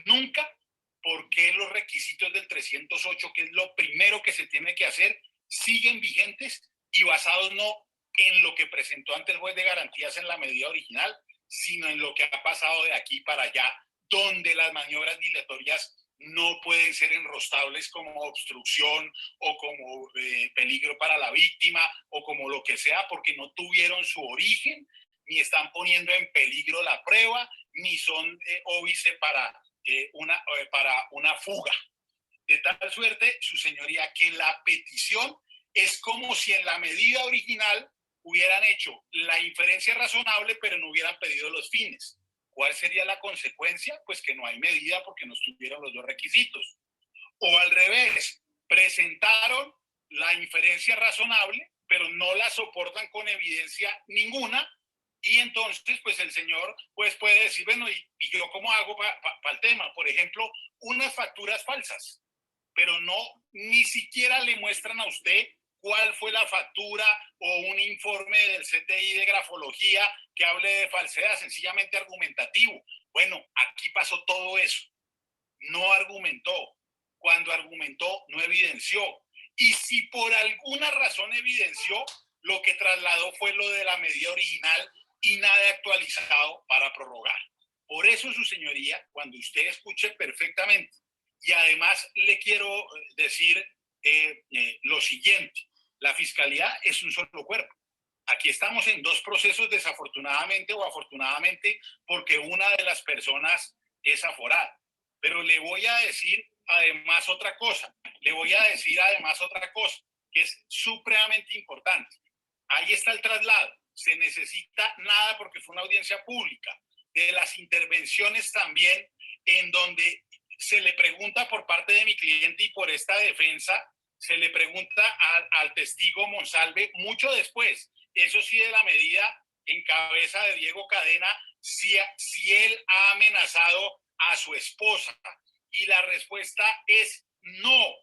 nunca por qué los requisitos del 308, que es lo primero que se tiene que hacer, siguen vigentes y basados no en lo que presentó ante el juez de garantías en la medida original, sino en lo que ha pasado de aquí para allá, donde las maniobras dilatorias no pueden ser enrostables como obstrucción o como peligro para la víctima o como lo que sea, porque no tuvieron su origen, ni están poniendo en peligro la prueba, ni son óbice para una fuga. De tal suerte, su señoría, que la petición es como si en la medida original hubieran hecho la inferencia razonable, pero no hubieran pedido los fines. ¿Cuál sería la consecuencia? Pues que no hay medida porque no estuvieron los dos requisitos. O al revés, presentaron la inferencia razonable, pero no la soportan con evidencia ninguna, y entonces pues el señor pues puede decir, bueno, ¿y yo cómo hago para el tema? Por ejemplo, unas facturas falsas, pero no, ni siquiera le muestran a usted cuál fue la factura o un informe del CTI de grafología que hable de falsedad, sencillamente argumentativo. Bueno, aquí pasó todo eso. No argumentó. Cuando argumentó, no evidenció. Y si por alguna razón evidenció, lo que trasladó fue lo de la medida original y nada actualizado para prorrogar. Por eso, su señoría, cuando usted escuche perfectamente, y además le quiero decir lo siguiente, la Fiscalía es un solo cuerpo. Aquí estamos en dos procesos, desafortunadamente o afortunadamente, porque una de las personas es aforada. Pero le voy a decir además otra cosa, que es supremamente importante. Ahí está el traslado. Se necesita nada porque fue una audiencia pública. De las intervenciones también, en donde se le pregunta por parte de mi cliente y por esta defensa, se le pregunta al testigo Monsalve mucho después, eso sí, de la medida en cabeza de Diego Cadena, si él ha amenazado a su esposa. Y la respuesta es no.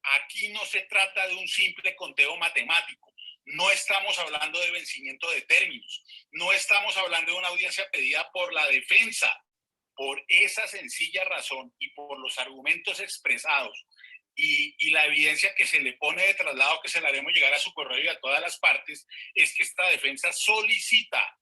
Aquí no se trata de un simple conteo matemático. No estamos hablando de vencimiento de términos. No estamos hablando de una audiencia pedida por la defensa. Por esa sencilla razón y por los argumentos expresados y la evidencia que se le pone de traslado, que se la haremos llegar a su correo y a todas las partes, es que esta defensa solicita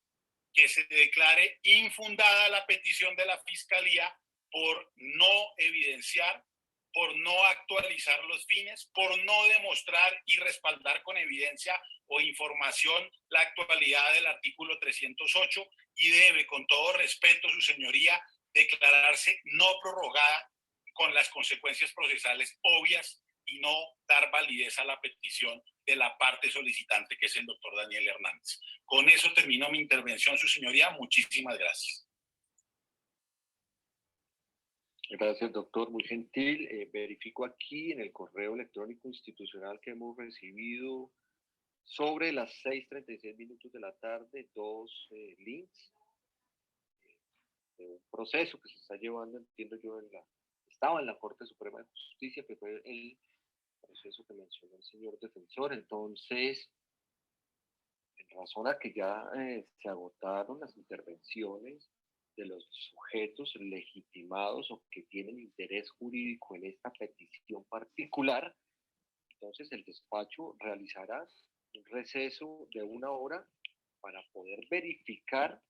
que se declare infundada la petición de la Fiscalía por no evidenciar, por no actualizar los fines, por no demostrar y respaldar con evidencia o información la actualidad del artículo 308 y debe, con todo respeto, su señoría, declararse no prorrogada con las consecuencias procesales obvias y no dar validez a la petición de la parte solicitante, que es el doctor Daniel Hernández. Con eso termino mi intervención, su señoría. Muchísimas gracias. Gracias, doctor. Muy gentil. Verifico aquí en el correo electrónico institucional que hemos recibido sobre las 6:36 de la tarde, dos links de un proceso que se está llevando, entiendo yo, estaba en la Corte Suprema de Justicia, que fue el proceso que mencionó el señor defensor. Entonces, en razón a que ya se agotaron las intervenciones de los sujetos legitimados o que tienen interés jurídico en esta petición particular, entonces el despacho realizará un receso de 1 hora para poder verificar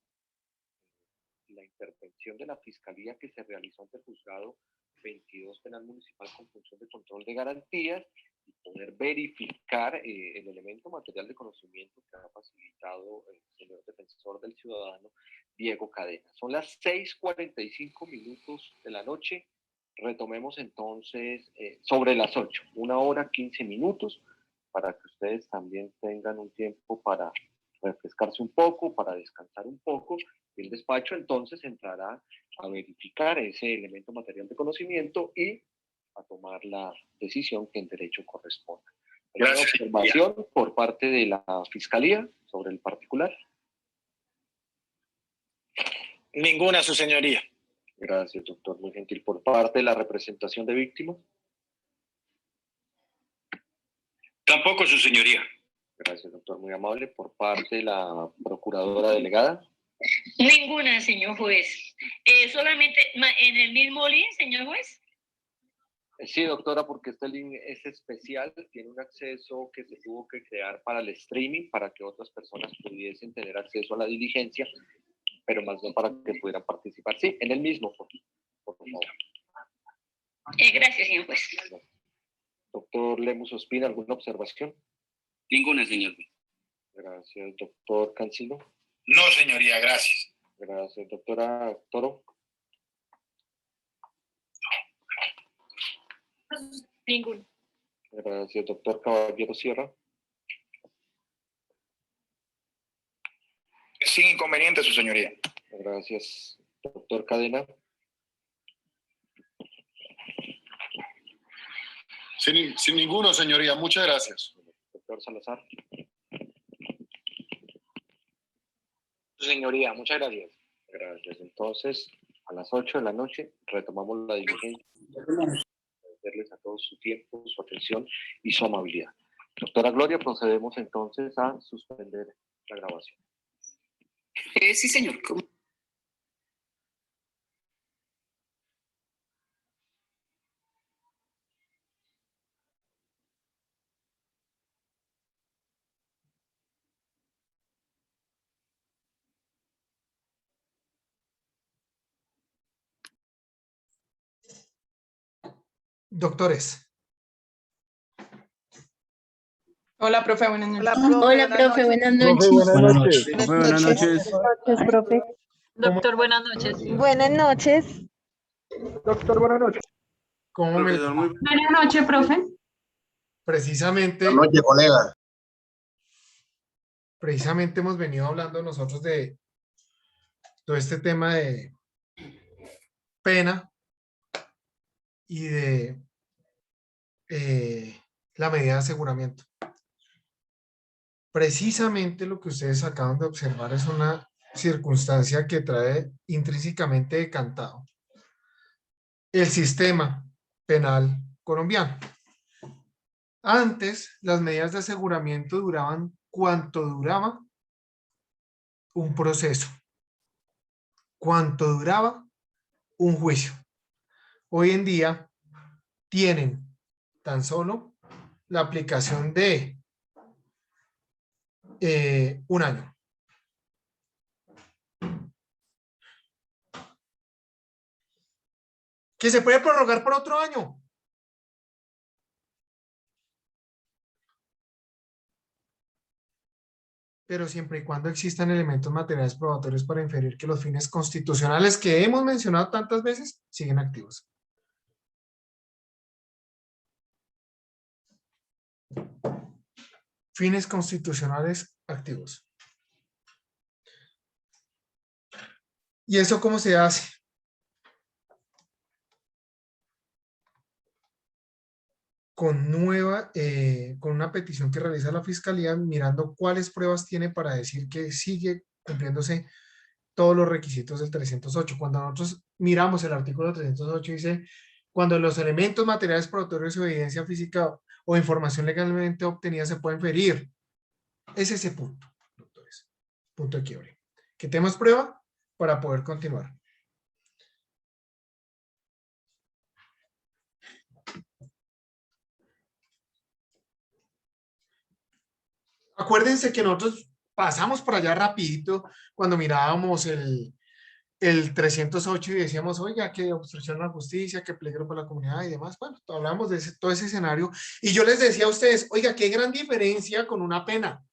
la intervención de la Fiscalía que se realizó ante el juzgado 22 Penal Municipal con función de control de garantías y poder verificar el elemento material de conocimiento que ha facilitado el señor defensor del ciudadano Diego Cadena. Son las 6:45 de la noche. Retomemos entonces sobre las 8, 1 hora 15 minutos, para que ustedes también tengan un tiempo para refrescarse un poco, para descansar un poco. El despacho entonces entrará a verificar ese elemento material de conocimiento y a tomar la decisión que en derecho corresponda. Gracias. Observación por parte de la Fiscalía sobre el particular. Ninguna, su señoría. Gracias, doctor. Muy gentil. Por parte de la representación de víctimas. Tampoco, su señoría. Gracias, doctor. Muy amable. Por parte de la procuradora delegada. Ninguna, señor juez. Solamente en el mismo link, señor juez. Sí, doctora, porque este link es especial, tiene un acceso que se tuvo que crear para el streaming, para que otras personas pudiesen tener acceso a la diligencia, pero más no para que pudieran participar. Sí, en el mismo, por favor. Gracias, señor juez. Doctor Lemus Ospina, ¿alguna observación? Ninguna, señor juez. Gracias, doctor Cancino. No, señoría, gracias. Gracias, doctora Toro. Ninguno. Gracias, doctor Caballero Sierra. Sin inconveniente, su señoría. Gracias, doctor Cadena. Sin ninguno, señoría. Muchas gracias. Doctor Salazar. Su señoría, muchas gracias. Gracias. Entonces, a las 8 de la noche retomamos la diligencia. Agradecerles a todos su tiempo, su atención y su amabilidad. Doctora Gloria, procedemos entonces a suspender la grabación. Sí, señor. Doctores. Hola, profe, buenas noches. Hola, profe, buenas Profe, noches. buenas noches. Buenas noches. Profe. Doctor, buenas noches. Buenas noches. Doctor, buenas noches. ¿Cómo me Profesor, muy Buenas noches, profe. Precisamente, Noche, colega. precisamente hemos venido hablando nosotros de todo este tema de pena y de la medida de aseguramiento. Precisamente lo que ustedes acaban de observar es una circunstancia que trae intrínsecamente decantado el sistema penal colombiano. Antes, las medidas de aseguramiento duraban cuánto duraba un proceso, cuánto duraba un juicio. Hoy en día tienen tan solo la aplicación de un año. Que se puede prorrogar por otro año. Pero siempre y cuando existan elementos materiales probatorios para inferir que los fines constitucionales que hemos mencionado tantas veces siguen activos. Fines constitucionales activos. ¿Y eso cómo se hace? Con una petición que realiza la Fiscalía mirando cuáles pruebas tiene para decir que sigue cumpliéndose todos los requisitos del 308. Cuando nosotros miramos el artículo 308 dice, cuando los elementos materiales probatorios o evidencia física o información legalmente obtenida se pueden inferir. Es ese punto, doctores. Punto de quiebre. Que tenemos prueba para poder continuar. Acuérdense que nosotros pasamos por allá rapidito cuando mirábamos el 308 y decíamos, oiga, que obstrucción a la justicia, que peligro para la comunidad y demás. Bueno, hablamos de todo ese escenario y yo les decía a ustedes, oiga, qué gran diferencia con una pena.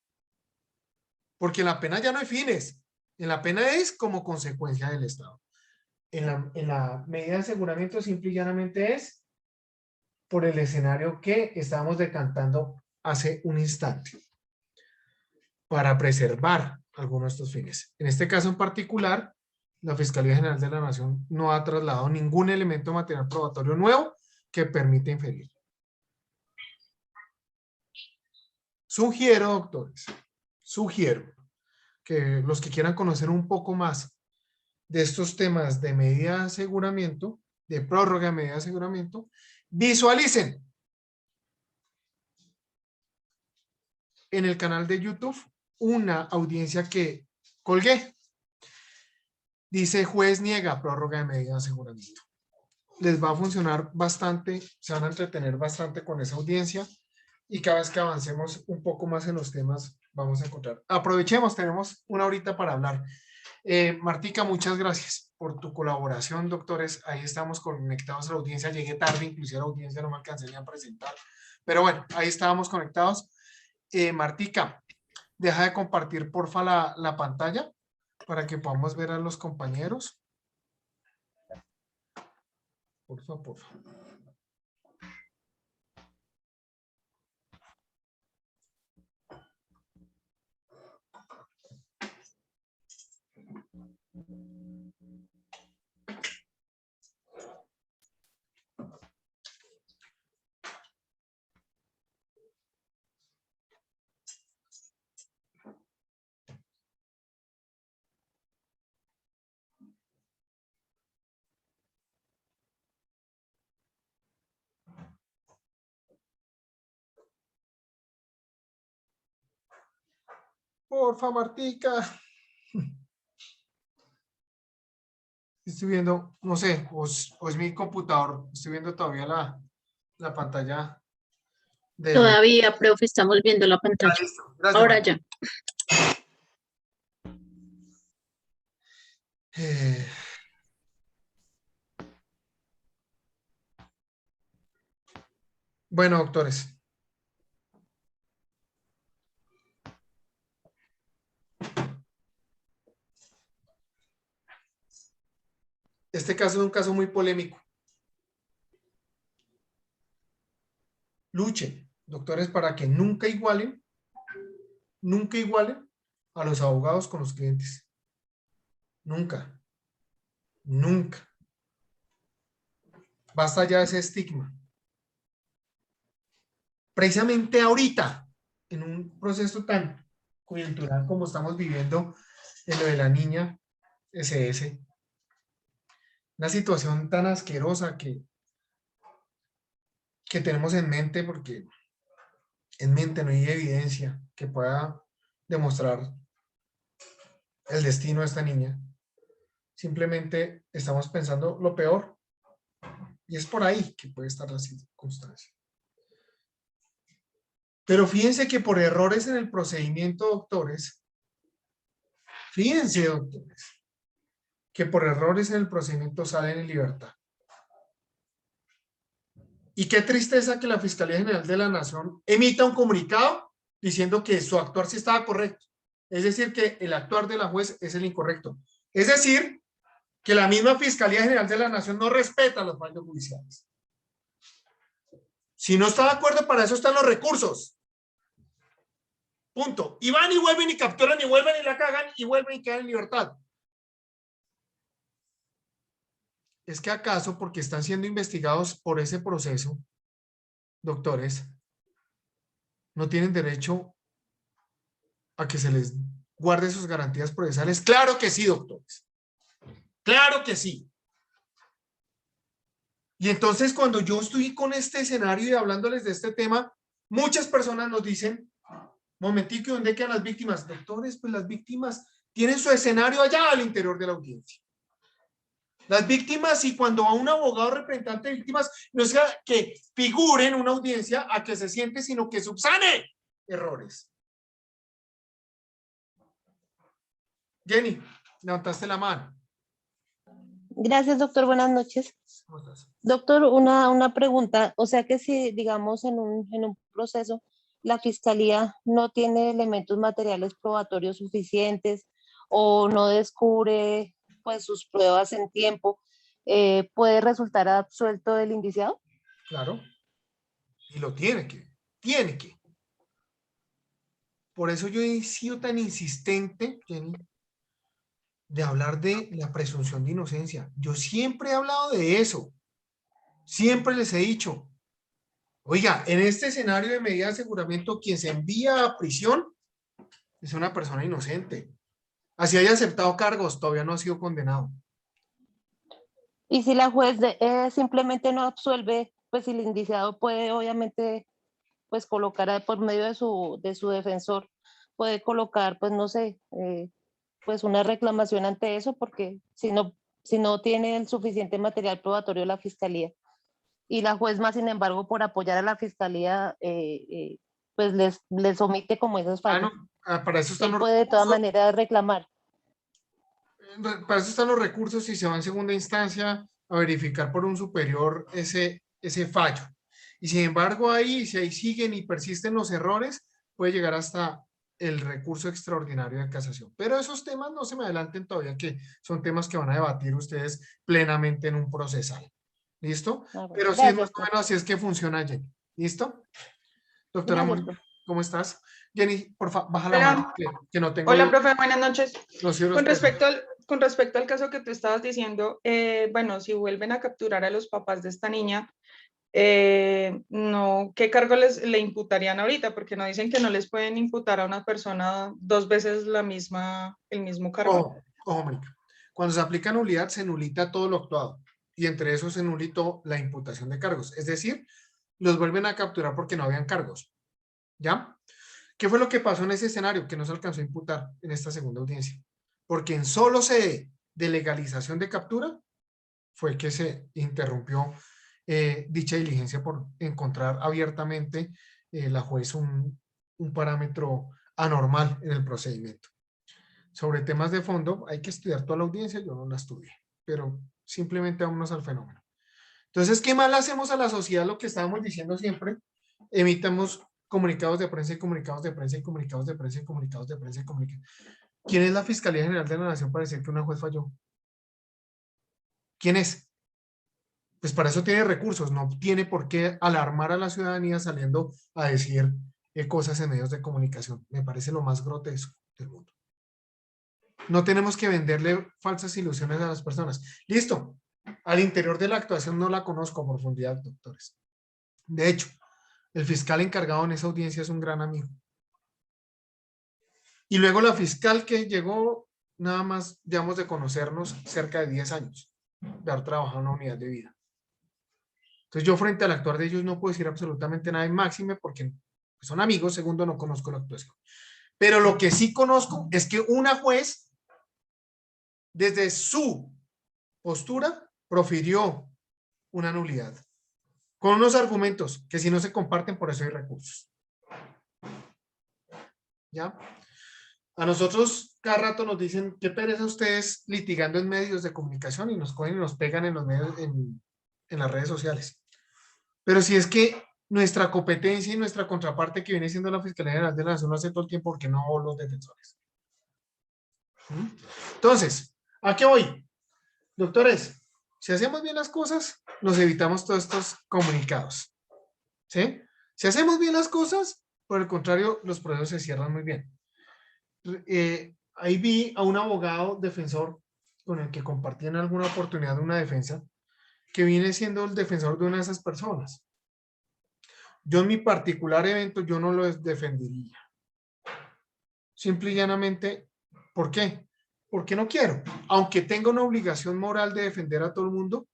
Porque en la pena ya no hay fines. En la pena es como consecuencia del Estado. En la medida de aseguramiento simple y llanamente es por el escenario que estábamos decantando hace un instante para preservar algunos de estos fines. En este caso en particular, la Fiscalía General de la Nación no ha trasladado ningún elemento material probatorio nuevo que permita inferir. Sugiero, doctores, sugiero que los que quieran conocer un poco más de estos temas de medida de aseguramiento, de prórroga de medida de aseguramiento, visualicen en el canal de YouTube una audiencia que colgué. Dice, juez niega prórroga de medida de aseguramiento. Les va a funcionar bastante, se van a entretener bastante con esa audiencia y cada vez que avancemos un poco más en los temas vamos a encontrar. Aprovechemos, tenemos una horita para hablar. Martica, muchas gracias por tu colaboración, doctores. Ahí estamos conectados a la audiencia. Llegué tarde, inclusive a la audiencia no me alcancé ni a presentar. Pero bueno, ahí estábamos conectados. Martica, deja de compartir porfa la pantalla para que podamos ver a los compañeros. Porfa, porfa. Porfa, Martica. Estoy viendo, no sé, o es mi computador. Estoy viendo todavía la pantalla del... Todavía, profe, estamos viendo la Ah, pantalla. listo. Gracias, Ahora Marta. ya. Eh, Bueno, doctores. Este caso es un caso muy polémico. Luchen, doctores, para que nunca igualen a los abogados con los clientes. Nunca, nunca. Basta ya ese estigma. Precisamente ahorita, en un proceso tan coyuntural como estamos viviendo en lo de la niña SS, una situación tan asquerosa que tenemos en mente, porque en mente no hay evidencia que pueda demostrar el destino de esta niña. Simplemente estamos pensando lo peor y es por ahí que puede estar la circunstancia. Pero fíjense que por errores en el procedimiento, doctores, fíjense, doctores, que por errores en el procedimiento salen en libertad. Y qué tristeza que la Fiscalía General de la Nación emita un comunicado diciendo que su actuar sí estaba correcto. Es decir, que el actuar de la juez es el incorrecto. Es decir, que la misma Fiscalía General de la Nación no respeta los fallos judiciales. Si no está de acuerdo, para eso están los recursos. Punto. Y van y vuelven y capturan y vuelven y la cagan y vuelven y quedan en libertad. ¿Es que acaso porque están siendo investigados por ese proceso, doctores, no tienen derecho a que se les guarde sus garantías procesales? Claro que sí, doctores. Claro que sí. Y entonces cuando yo estoy con este escenario y hablándoles de este tema, muchas personas nos dicen, momentico, ¿dónde quedan las víctimas? Doctores, pues las víctimas tienen su escenario allá al interior de la audiencia. Las víctimas, y cuando a un abogado representante de víctimas, no es que figure en una audiencia a que se siente, sino que subsane errores. Jenny, levantaste la mano. Gracias, doctor. Buenas noches. ¿Cómo estás? Doctor, una pregunta. O sea que si, digamos, en un proceso, la fiscalía no tiene elementos materiales probatorios suficientes o no descubre pues sus pruebas en tiempo, ¿puede resultar absuelto el indiciado? Claro. Y lo tiene que. Por eso yo he sido tan insistente, Jenny, de hablar de la presunción de inocencia. Yo siempre he hablado de eso. Siempre les he dicho, oiga, en este escenario de medida de aseguramiento, quien se envía a prisión es una persona inocente. Así haya aceptado cargos, todavía no ha sido condenado. Y si la juez simplemente no absuelve, pues el indiciado puede obviamente pues colocar por medio de su defensor, puede colocar pues no sé, pues una reclamación ante eso, porque si no tiene el suficiente material probatorio la fiscalía y la juez más sin embargo por apoyar a la fiscalía pues les omite como esos fallos. Para eso están él los puede de todas maneras reclamar. Para eso están los recursos y se va en segunda instancia a verificar por un superior ese fallo. Y sin embargo ahí, si ahí siguen y persisten los errores, puede llegar hasta el recurso extraordinario de casación. Pero esos temas no se me adelanten todavía, que son temas que van a debatir ustedes plenamente en un procesal. ¿Listo? Pero sí es más o menos así es que funciona, Jenny. ¿Listo? Doctora, ¿cómo estás? Jenny, por favor, baja la mano, que no tengo... Hola, profe, buenas noches. Con respecto al caso que tú estabas diciendo, bueno, si vuelven a capturar a los papás de esta niña, no, ¿qué cargo le imputarían ahorita? Porque no dicen que no les pueden imputar a una persona dos veces el mismo cargo. Ojo, Mónica. Cuando se aplica nulidad, se nulita todo lo actuado. Y entre eso se nulitó la imputación de cargos. Es decir, los vuelven a capturar porque no habían cargos. ¿Ya? ¿Qué fue lo que pasó en ese escenario? Que no se alcanzó a imputar en esta segunda audiencia. Porque en solo sede de legalización de captura fue que se interrumpió dicha diligencia por encontrar abiertamente la juez un parámetro anormal en el procedimiento. Sobre temas de fondo hay que estudiar toda la audiencia, yo no la estudié, pero simplemente vámonos al fenómeno. Entonces, ¿qué mal hacemos a la sociedad? Lo que estábamos diciendo siempre, emitamos comunicados de prensa y comunicados de prensa y comunicados de prensa y comunicados de prensa y comunicados. ¿Quién es la Fiscalía General de la Nación para decir que una juez falló? ¿Quién es? Pues para eso tiene recursos, no tiene por qué alarmar a la ciudadanía saliendo a decir cosas en medios de comunicación. Me parece lo más grotesco del mundo. No tenemos que venderle falsas ilusiones a las personas. Listo. Al interior de la actuación no la conozco a profundidad, doctores. De hecho, el fiscal encargado en esa audiencia es un gran amigo. Y luego la fiscal que llegó, nada más, digamos, de conocernos cerca de 10 años, de haber trabajado en una unidad de vida. Entonces yo frente al actuar de ellos no puedo decir absolutamente nada en máxime porque son amigos, segundo no conozco la actuación. Pero lo que sí conozco es que una juez, desde su postura, profirió una nulidad. Con unos argumentos que si no se comparten, por eso hay recursos. ¿Ya? A nosotros cada rato nos dicen, qué pereza ustedes litigando en medios de comunicación y nos cogen y nos pegan en los medios, en las redes sociales. Pero si es que nuestra competencia y nuestra contraparte que viene siendo la Fiscalía General de la Nación lo hace todo el tiempo porque no los defensores. Entonces, ¿a qué voy? Doctores, si hacemos bien las cosas, nos evitamos todos estos comunicados. ¿Sí? Si hacemos bien las cosas, por el contrario, los procesos se cierran muy bien. Ahí vi a un abogado defensor con el que compartí en alguna oportunidad una defensa, que viene siendo el defensor de una de esas personas. Yo en mi particular evento, yo no lo defendería. Simple y llanamente, ¿por qué? Porque no quiero. Aunque tenga una obligación moral de defender a todo el mundo,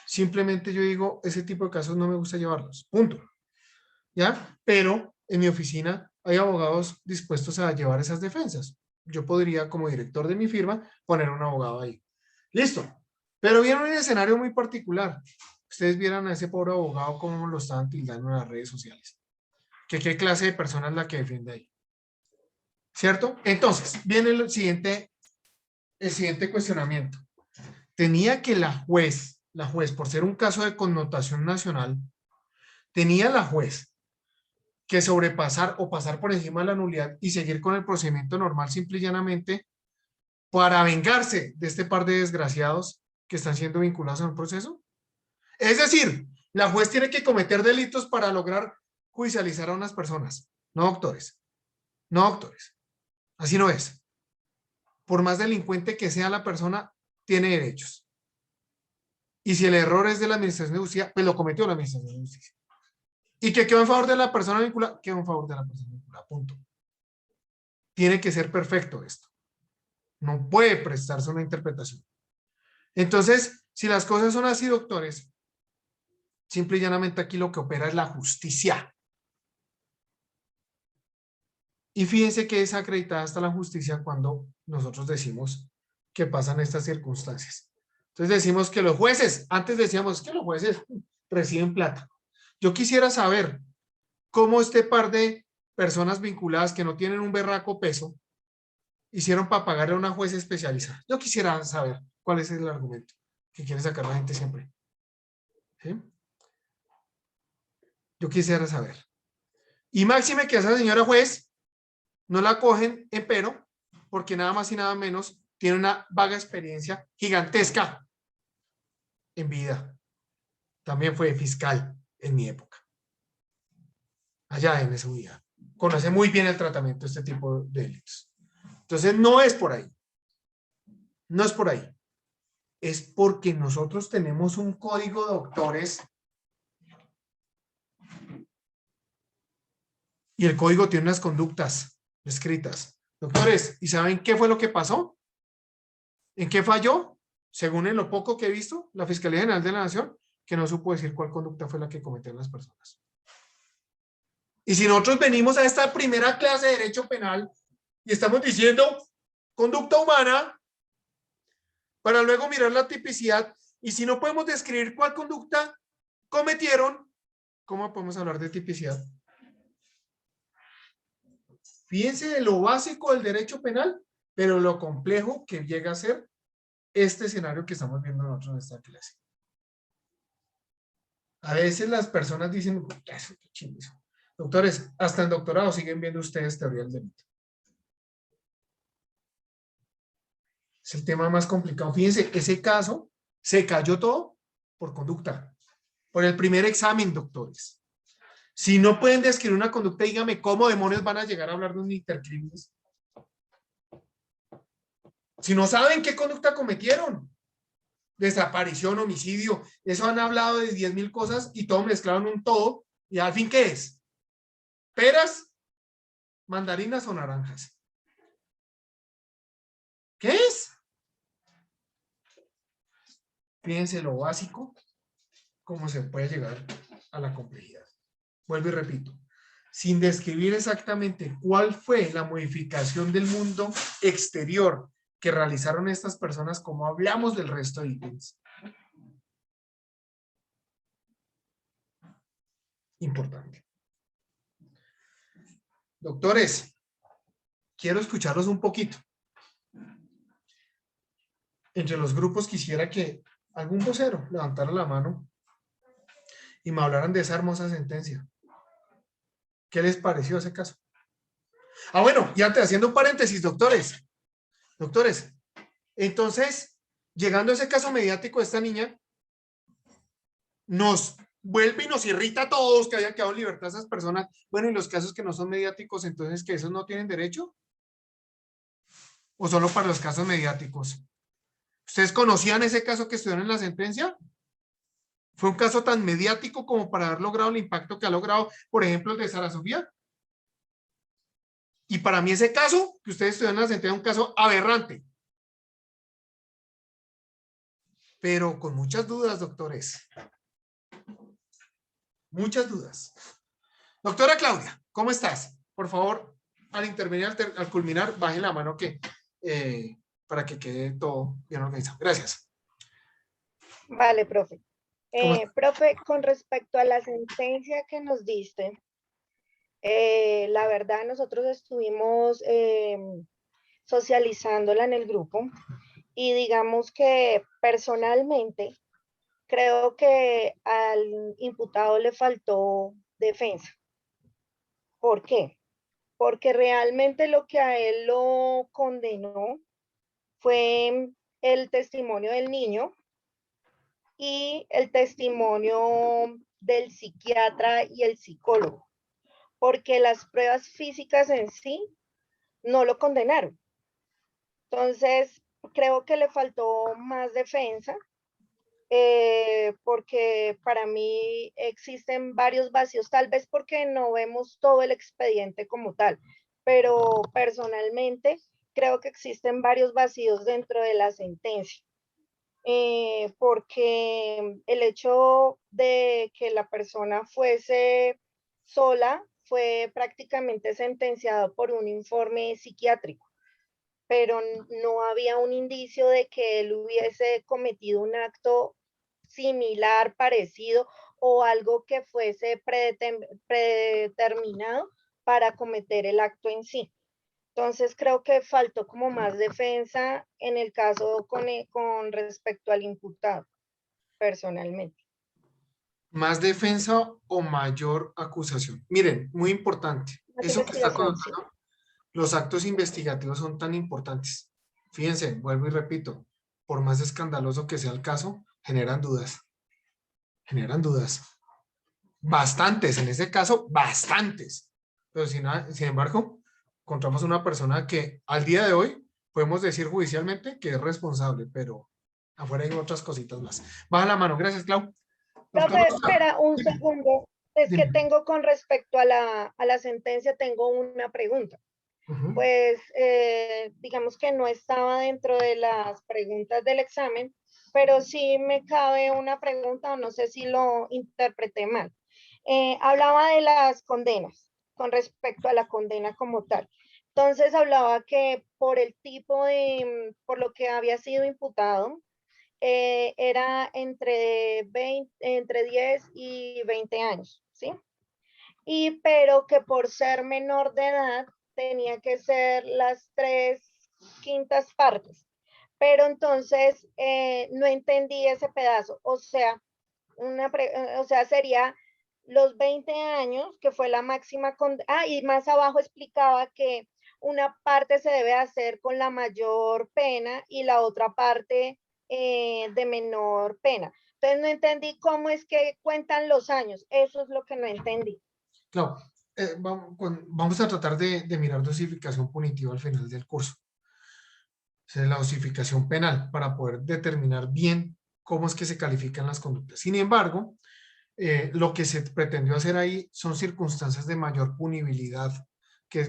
simplemente yo digo, ese tipo de casos no me gusta llevarlos. Punto. ¿Ya? Pero en mi oficina hay abogados dispuestos a llevar esas defensas. Yo podría, como director de mi firma, poner un abogado ahí. Listo. Pero vieron un escenario muy particular. Ustedes vieran a ese pobre abogado cómo lo estaban tildando en las redes sociales. Que qué clase de persona es la que defiende ahí. ¿Cierto? Entonces, viene el siguiente cuestionamiento. Tenía que la juez, por ser un caso de connotación nacional, tenía la juez que sobrepasar o pasar por encima de la nulidad y seguir con el procedimiento normal simple y llanamente para vengarse de este par de desgraciados que están siendo vinculados a un proceso. Es decir, la juez tiene que cometer delitos para lograr judicializar a unas personas. No, doctores. No, doctores. Así no es. Por más delincuente que sea la persona, tiene derechos. Y si el error es de la Administración de Justicia, pues lo cometió la Administración de Justicia. Y que quedó en favor de la persona vinculada, quedó en favor de la persona vinculada, punto. Tiene que ser perfecto esto. No puede prestarse una interpretación. Entonces, si las cosas son así, doctores, simple y llanamente aquí lo que opera es la justicia. Y fíjense que es acreditada hasta la justicia cuando nosotros decimos que pasan estas circunstancias. Entonces decimos que los jueces, antes decíamos que los jueces reciben plata. Yo quisiera saber cómo este par de personas vinculadas que no tienen un berraco peso hicieron para pagarle a una jueza especializada. Yo quisiera saber cuál es el argumento que quiere sacar la gente siempre. ¿Sí? Yo quisiera saber. Y máxime que esa señora juez no la cogen en pero, porque nada más y nada menos tiene una vaga experiencia gigantesca en vida. También fue fiscal en mi época. Allá en esa unidad. Conoce muy bien el tratamiento de este tipo de delitos. Entonces no es por ahí. No es por ahí. Es porque nosotros tenemos un código, doctores, y el código tiene unas conductas escritas. Doctores, ¿y saben qué fue lo que pasó? ¿En qué falló? Según en lo poco que he visto, la Fiscalía General de la Nación, que no supo decir cuál conducta fue la que cometieron las personas. Y si nosotros venimos a esta primera clase de derecho penal y estamos diciendo conducta humana, para luego mirar la tipicidad, y si no podemos describir cuál conducta cometieron, ¿cómo podemos hablar de tipicidad? Fíjense de lo básico del derecho penal, pero lo complejo que llega a ser este escenario que estamos viendo nosotros en esta clase. A veces las personas dicen, eso, qué chingo. Doctores, hasta en doctorado siguen viendo ustedes teoría del delito. Es el tema más complicado. Fíjense, ese caso se cayó todo por conducta, por el primer examen, doctores. Si no pueden describir una conducta, dígame cómo demonios van a llegar a hablar de un intercrímenes. Si no saben qué conducta cometieron. Desaparición, homicidio, eso han hablado de 10.000 cosas y todo mezclado en un todo. ¿Y al fin qué es? ¿Peras, mandarinas o naranjas? ¿Qué es? Fíjense lo básico, cómo se puede llegar a la complejidad. Vuelvo y repito, sin describir exactamente cuál fue la modificación del mundo exterior que realizaron estas personas, como hablamos del resto de ítems. Importante. Doctores, quiero escucharlos un poquito. Entre los grupos quisiera que algún vocero levantara la mano y me hablaran de esa hermosa sentencia. ¿Qué les pareció ese caso? Ah, bueno, ya te haciendo un paréntesis, doctores. Doctores, entonces, llegando a ese caso mediático de esta niña, nos vuelve y nos irrita a todos que hayan quedado en libertad esas personas. Bueno, y los casos que no son mediáticos, entonces, ¿que esos no tienen derecho? ¿O solo para los casos mediáticos? ¿Ustedes conocían ese caso que estudiaron en la sentencia? ¿Fue un caso tan mediático como para haber logrado el impacto que ha logrado, por ejemplo, el de Sara Sofía? Y para mí ese caso que ustedes estudiaron en la sentencia es un caso aberrante. Pero con muchas dudas, doctores. Muchas dudas. Doctora Claudia, ¿cómo estás? Por favor, al intervenir, al culminar, baje la mano para que quede todo bien organizado. Gracias. Vale, profe. Profe, con respecto a la sentencia que nos diste, la verdad nosotros estuvimos socializándola en el grupo y digamos que personalmente creo que al imputado le faltó defensa. ¿Por qué? Porque realmente lo que a él lo condenó fue el testimonio del niño y el testimonio del psiquiatra y el psicólogo, porque las pruebas físicas en sí no lo condenaron. Entonces, creo que le faltó más defensa, porque para mí existen varios vacíos, tal vez porque no vemos todo el expediente como tal, pero personalmente creo que existen varios vacíos dentro de la sentencia. Porque el hecho de que la persona fuese sola fue prácticamente sentenciado por un informe psiquiátrico, pero no había un indicio de que él hubiese cometido un acto similar, parecido o algo que fuese predeterminado para cometer el acto en sí. Entonces creo que faltó como más defensa en el caso con respecto al imputado, personalmente. ¿Más defensa o mayor acusación? Miren, muy importante. Eso que está conociendo, los actos investigativos son tan importantes. Fíjense, vuelvo y repito, por más escandaloso que sea el caso, generan dudas. Generan dudas. Bastantes, en ese caso, bastantes. Pero sin embargo, encontramos una persona que al día de hoy podemos decir judicialmente que es responsable, pero afuera hay otras cositas más. Baja la mano, gracias, Clau. Profe, espera un segundo. Es que tengo con respecto a la sentencia, tengo una pregunta. Pues digamos que no estaba dentro de las preguntas del examen, pero sí me cabe una pregunta, o no sé si lo interpreté mal. Hablaba de las condenas. con respecto a la condena como tal. Entonces hablaba que por el tipo de, por lo que había sido imputado, era entre 10 y 20 años, ¿sí? Pero que por ser menor de edad tenía que ser las 3/5 partes. Pero entonces no entendí ese pedazo. O sea, sería los 20 años, que fue la máxima condena. Y más abajo explicaba que una parte se debe hacer con la mayor pena y la otra parte de menor pena. Entonces no entendí cómo es que cuentan los años. Eso es lo que no entendí. Claro, vamos a tratar de mirar dosificación punitiva al final del curso. O sea, la dosificación penal para poder determinar bien cómo es que se califican las conductas. Sin embargo, lo que se pretendió hacer ahí son circunstancias de mayor punibilidad que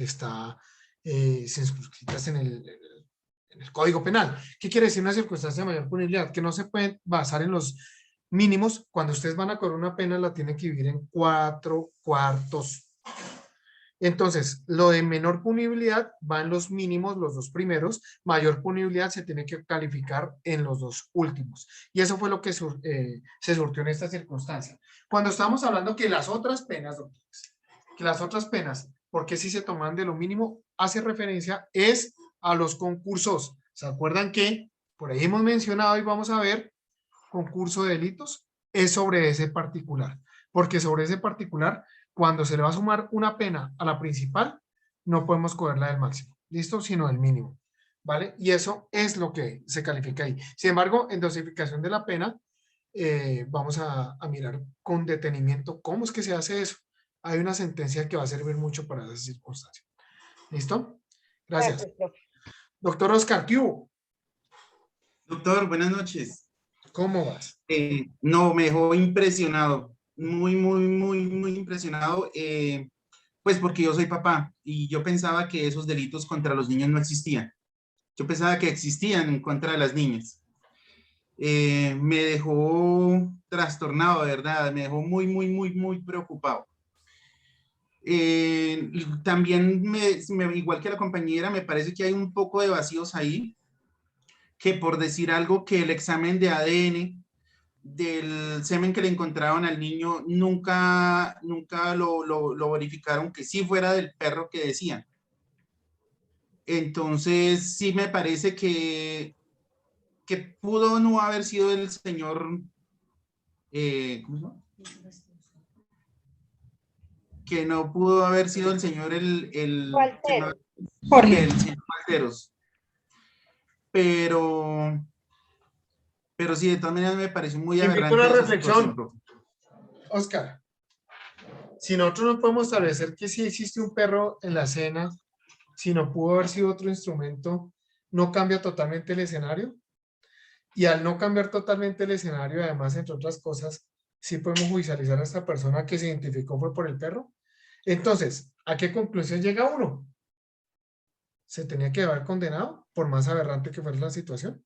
está circunscritas en el Código Penal. ¿Qué quiere decir una circunstancia de mayor punibilidad? Que no se pueden basar en los mínimos. Cuando ustedes van a cobrar una pena, la tienen que dividir en 4/4. Entonces, lo de menor punibilidad va en los mínimos, los dos primeros. Mayor punibilidad se tiene que calificar en los dos últimos. Y eso fue lo que se surtió en esta circunstancia. Cuando estamos hablando que las otras penas, doctores, porque si se toman de lo mínimo, hace referencia es a los concursos. ¿Se acuerdan que por ahí hemos mencionado y vamos a ver concurso de delitos? Es sobre ese particular, porque sobre ese particular, cuando se le va a sumar una pena a la principal, no podemos cogerla del máximo, ¿listo? Sino del mínimo, ¿vale? Y eso es lo que se califica ahí. Sin embargo, en dosificación de la pena, vamos a mirar con detenimiento cómo es que se hace eso. Hay una sentencia que va a servir mucho para esa circunstancia. ¿Listo? Gracias. Gracias, profe. Doctor Oscar, ¿qué hubo? Doctor, buenas noches. ¿Cómo vas? No, me dejó impresionado, muy, muy, muy, muy impresionado, pues porque yo soy papá y yo pensaba que esos delitos contra los niños no existían. Yo pensaba que existían en contra de las niñas. Me dejó trastornado, de verdad, me dejó muy, muy, muy, muy preocupado. También, igual que la compañera, me parece que hay un poco de vacíos ahí, que por decir algo, que el examen de ADN del semen que le encontraron al niño nunca lo verificaron que sí fuera del perro que decían. Entonces, sí me parece que pudo no haber sido el señor, ¿cómo se llama? Que no pudo haber sido el señor Jorge, el señor Valteros. Pero sí, de todas maneras me pareció muy aberrante. Una reflexión, Oscar. Si nosotros no podemos establecer que sí existe un perro en la escena, si no pudo haber sido otro instrumento, ¿no cambia totalmente el escenario? Y al no cambiar totalmente el escenario, además, entre otras cosas, sí podemos judicializar a esta persona que se identificó fue por el perro. Entonces, ¿a qué conclusión llega uno? ¿Se tenía que haber condenado por más aberrante que fuera la situación?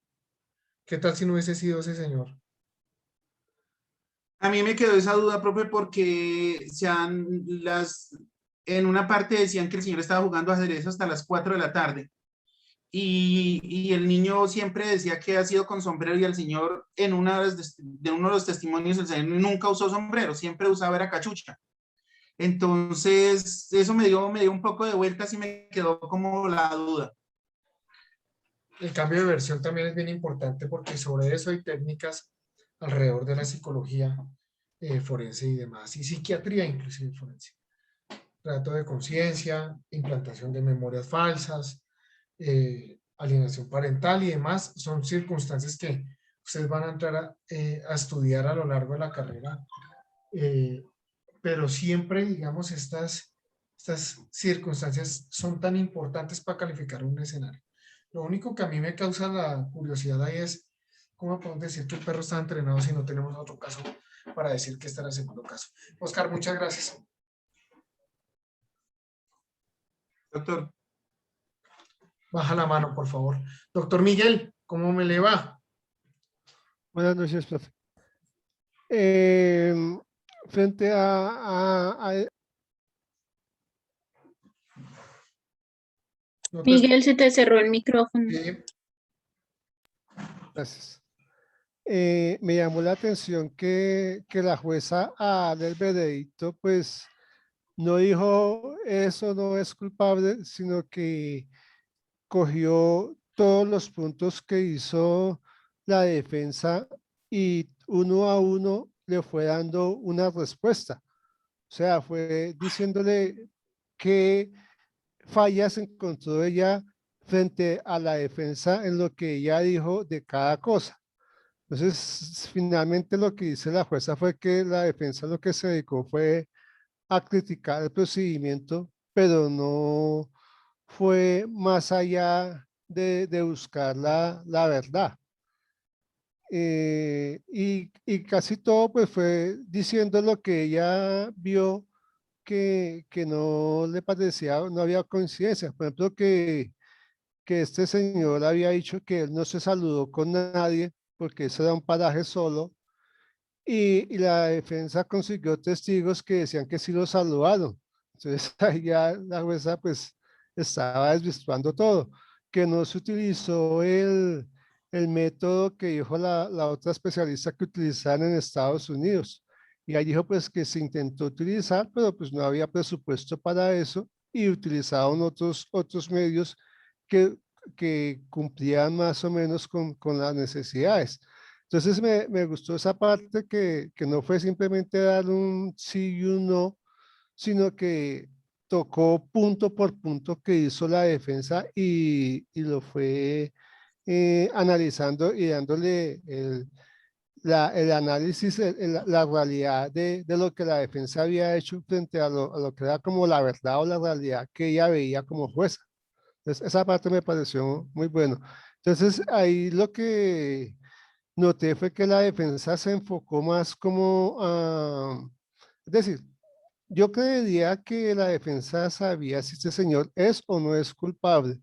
¿Qué tal si no hubiese sido ese señor? A mí me quedó esa duda, profe, porque en una parte decían que el señor estaba jugando ajedrez hasta las 4 de la tarde. Y el niño siempre decía que ha sido con sombrero y el señor en uno de los testimonios el señor nunca usó sombrero, siempre usaba era cachucha. Entonces eso me dio un poco de vueltas y me quedó como la duda. El cambio de versión también es bien importante porque sobre eso hay técnicas alrededor de la psicología forense y demás, y psiquiatría inclusive forense. Trato de conciencia, implantación de memorias falsas, alienación parental y demás, son circunstancias que ustedes van a entrar a estudiar a lo largo de la carrera, pero siempre, digamos, estas circunstancias son tan importantes para calificar un escenario. Lo único que a mí me causa la curiosidad ahí es, ¿cómo podemos decir que el perro está entrenado si no tenemos otro caso para decir que está en el segundo caso? Oscar, muchas gracias. Doctor. Baja la mano, por favor. Doctor Miguel, ¿cómo me le va? Buenas noches, profe. Frente a No te Miguel, se te cerró el micrófono. Sí. Gracias. Me llamó la atención que la jueza al dar el veredicto, pues no dijo eso no es culpable, sino que cogió todos los puntos que hizo la defensa y uno a uno le fue dando una respuesta. O sea, fue diciéndole qué fallas encontró ella frente a la defensa en lo que ella dijo de cada cosa. Entonces, finalmente lo que dice la jueza fue que la defensa lo que se dedicó fue a criticar el procedimiento, pero no fue más allá de buscar la verdad. Y casi todo pues fue diciendo lo que ella vio que no le parecía, no había coincidencia. Por ejemplo, que este señor había dicho que él no se saludó con nadie porque eso era un paraje solo y la defensa consiguió testigos que decían que sí lo saludaron. Entonces ahí ya la jueza pues estaba desvirtuando todo, que no se utilizó el método que dijo la otra especialista que utilizaban en Estados Unidos. Y ahí dijo pues que se intentó utilizar, pero pues no había presupuesto para eso y utilizaron otros medios que cumplían más o menos con las necesidades. Entonces me gustó esa parte que no fue simplemente dar un sí y un no, sino que tocó punto por punto que hizo la defensa y lo fue analizando y dándole el análisis, la realidad de lo que la defensa había hecho frente a lo que era como la verdad o la realidad que ella veía como jueza. Entonces, esa parte me pareció muy bueno. Entonces, ahí lo que noté fue que la defensa se enfocó más como a, es decir, yo creería que la defensa sabía si este señor es o no es culpable.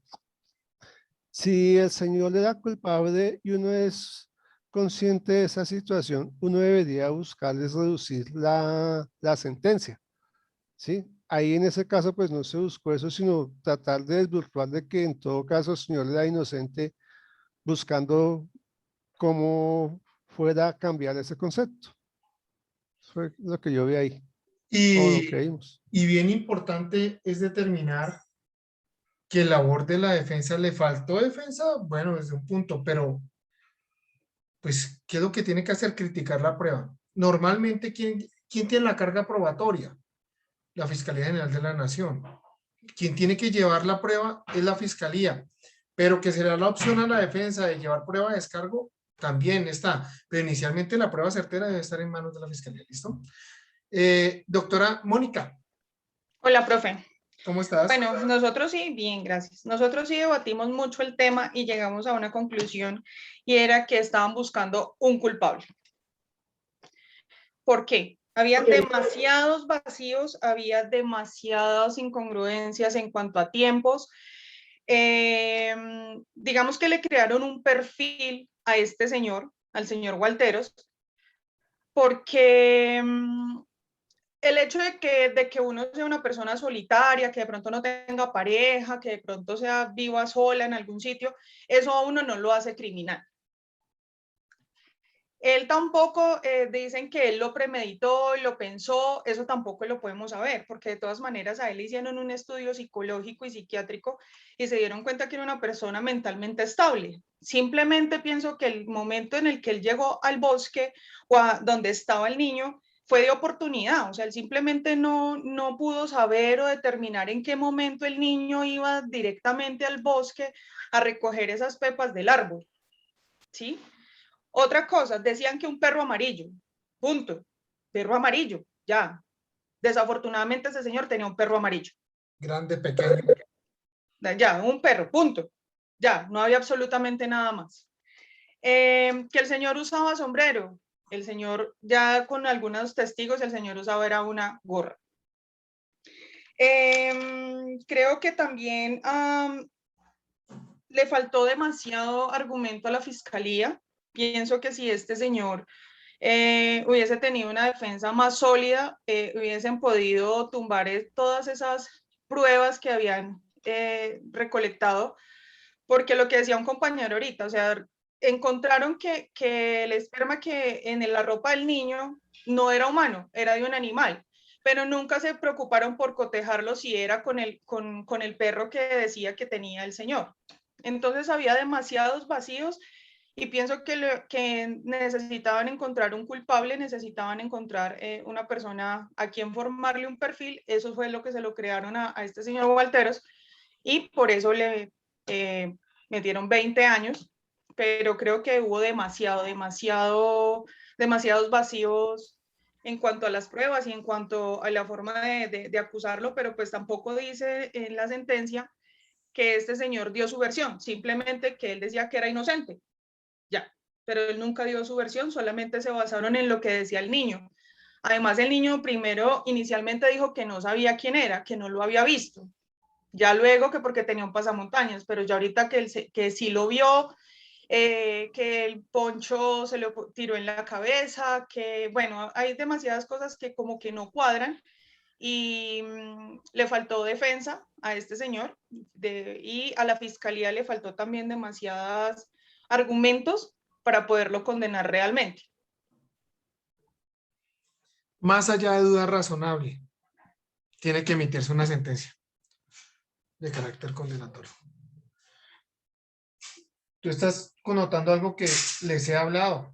Si el señor era culpable y uno es consciente de esa situación, uno debería buscarles reducir la sentencia, ¿sí? Ahí en ese caso pues no se buscó eso, sino tratar de desvirtuar de que en todo caso el señor era inocente buscando cómo fuera a cambiar ese concepto. Eso fue lo que yo vi ahí, o lo que vimos. Y bien importante es determinar que labor de la defensa le faltó defensa, bueno, desde un punto, pero pues, ¿qué es lo que tiene que hacer? Criticar la prueba. Normalmente, ¿quién tiene la carga probatoria? La Fiscalía General de la Nación. Quien tiene que llevar la prueba es la Fiscalía, pero que será la opción a la defensa de llevar prueba de descargo, también está, pero inicialmente la prueba certera debe estar en manos de la Fiscalía, ¿listo? Doctora Mónica. Hola, profe. ¿Cómo estás? Bueno, nosotros sí, bien, gracias. Nosotros sí debatimos mucho el tema y llegamos a una conclusión y era que estaban buscando un culpable. ¿Por qué? Había demasiados vacíos, había demasiadas incongruencias en cuanto a tiempos. Digamos que le crearon un perfil a este señor, al señor Walteros, porque el hecho de que uno sea una persona solitaria, que de pronto no tenga pareja, que de pronto sea viva sola en algún sitio, eso a uno no lo hace criminal. Él tampoco, dicen que él lo premeditó, lo pensó, eso tampoco lo podemos saber, porque de todas maneras a él le hicieron un estudio psicológico y psiquiátrico y se dieron cuenta que era una persona mentalmente estable. Simplemente pienso que el momento en el que él llegó al bosque o a donde estaba el niño fue de oportunidad, o sea, él simplemente no pudo saber o determinar en qué momento el niño iba directamente al bosque a recoger esas pepas del árbol, ¿sí? Otra cosa, decían que un perro amarillo, punto, perro amarillo, ya. Desafortunadamente ese señor tenía un perro amarillo. Grande, pequeño. Ya, un perro, punto. Ya, no había absolutamente nada más. Que el señor usaba sombrero, el señor, ya con algunos testigos, el señor usaba era una gorra. Creo que también le faltó demasiado argumento a la fiscalía. Pienso que si este señor hubiese tenido una defensa más sólida, hubiesen podido tumbar todas esas pruebas que habían recolectado, porque lo que decía un compañero ahorita, o sea, encontraron que el esperma que en la ropa del niño no era humano, era de un animal, pero nunca se preocuparon por cotejarlo si era con el perro que decía que tenía el señor. Entonces había demasiados vacíos y pienso que necesitaban encontrar un culpable, necesitaban encontrar una persona a quien formarle un perfil. Eso fue lo que se lo crearon a este señor Walteros y por eso le metieron 20 años, pero creo que hubo demasiados vacíos en cuanto a las pruebas y en cuanto a la forma de acusarlo, pero pues tampoco dice en la sentencia que este señor dio su versión, simplemente que él decía que era inocente, ya, pero él nunca dio su versión, solamente se basaron en lo que decía el niño. Además, el niño primero inicialmente dijo que no sabía quién era, que no lo había visto, ya luego que porque tenía un pasamontañas, pero ya ahorita que sí lo vio, que el poncho se le tiró en la cabeza, que bueno, hay demasiadas cosas que como que no cuadran y le faltó defensa a este señor y a la fiscalía le faltó también demasiados argumentos para poderlo condenar realmente. Más allá de duda razonable, tiene que emitirse una sentencia de carácter condenatorio. Tú estás connotando algo que les he hablado.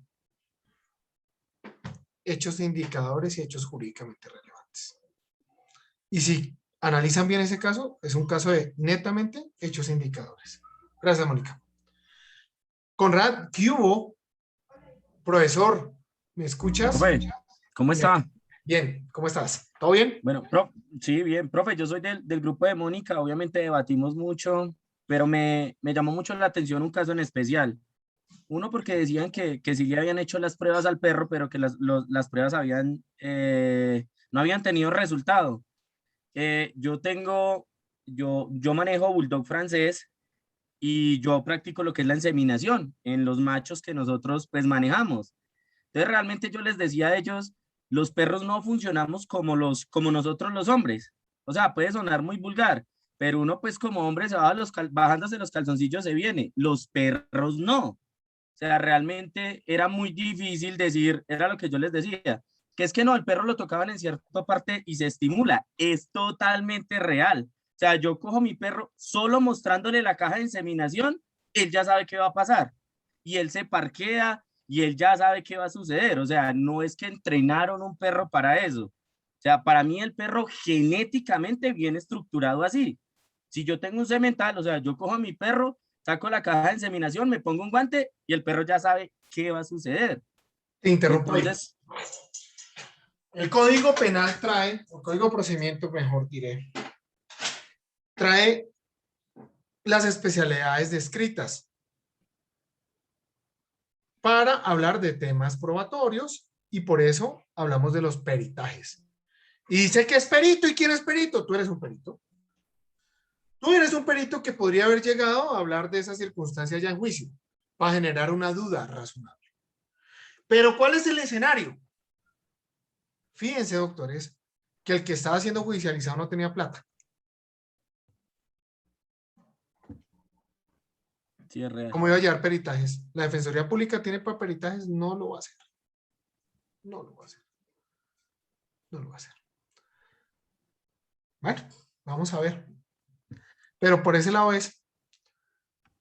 Hechos indicadores y hechos jurídicamente relevantes. Y si analizan bien ese caso, es un caso de netamente hechos indicadores. Gracias, Mónica. Conrad, ¿qué hubo? Profesor, ¿me escuchas? Profe, ¿cómo está? Bien, ¿cómo estás? ¿Todo bien? Bueno, sí, bien, profe, yo soy del grupo de Mónica, obviamente debatimos mucho, pero me llamó mucho la atención un caso en especial. Uno, porque decían que sí le habían hecho las pruebas al perro, pero que las pruebas no habían tenido resultado. Yo manejo bulldog francés y yo practico lo que es la inseminación en los machos que nosotros pues manejamos. Entonces realmente yo les decía a ellos, los perros no funcionamos como nosotros los hombres. O sea, puede sonar muy vulgar, pero uno pues como hombre se va bajándose los calzoncillos se viene. Los perros no. O sea, realmente era muy difícil decir, era lo que yo les decía, que es que no, el perro lo tocaban en cierta parte y se estimula. Es totalmente real. O sea, yo cojo mi perro solo mostrándole la caja de inseminación, él ya sabe qué va a pasar. Y él se parquea y él ya sabe qué va a suceder. O sea, no es que entrenaron un perro para eso. O sea, para mí el perro genéticamente viene estructurado así. Si yo tengo un semental, o sea, yo cojo a mi perro, saco la caja de inseminación, me pongo un guante y el perro ya sabe qué va a suceder. Te interrumpo. Entonces, el Código Penal trae, o Código de Procedimiento, mejor diré, trae las especialidades descritas para hablar de temas probatorios y por eso hablamos de los peritajes. Y dice que es perito. ¿Y quién es perito? Tú eres un perito. Tú eres un perito que podría haber llegado a hablar de esa circunstancia ya en juicio para generar una duda razonable. Pero ¿cuál es el escenario? Fíjense, doctores, que el que estaba siendo judicializado no tenía plata. sí, es real. ¿Cómo iba a llevar peritajes? La Defensoría Pública tiene para peritajes, no lo va a hacer. No lo va a hacer. No lo va a hacer. Bueno, vamos a ver. Pero por ese lado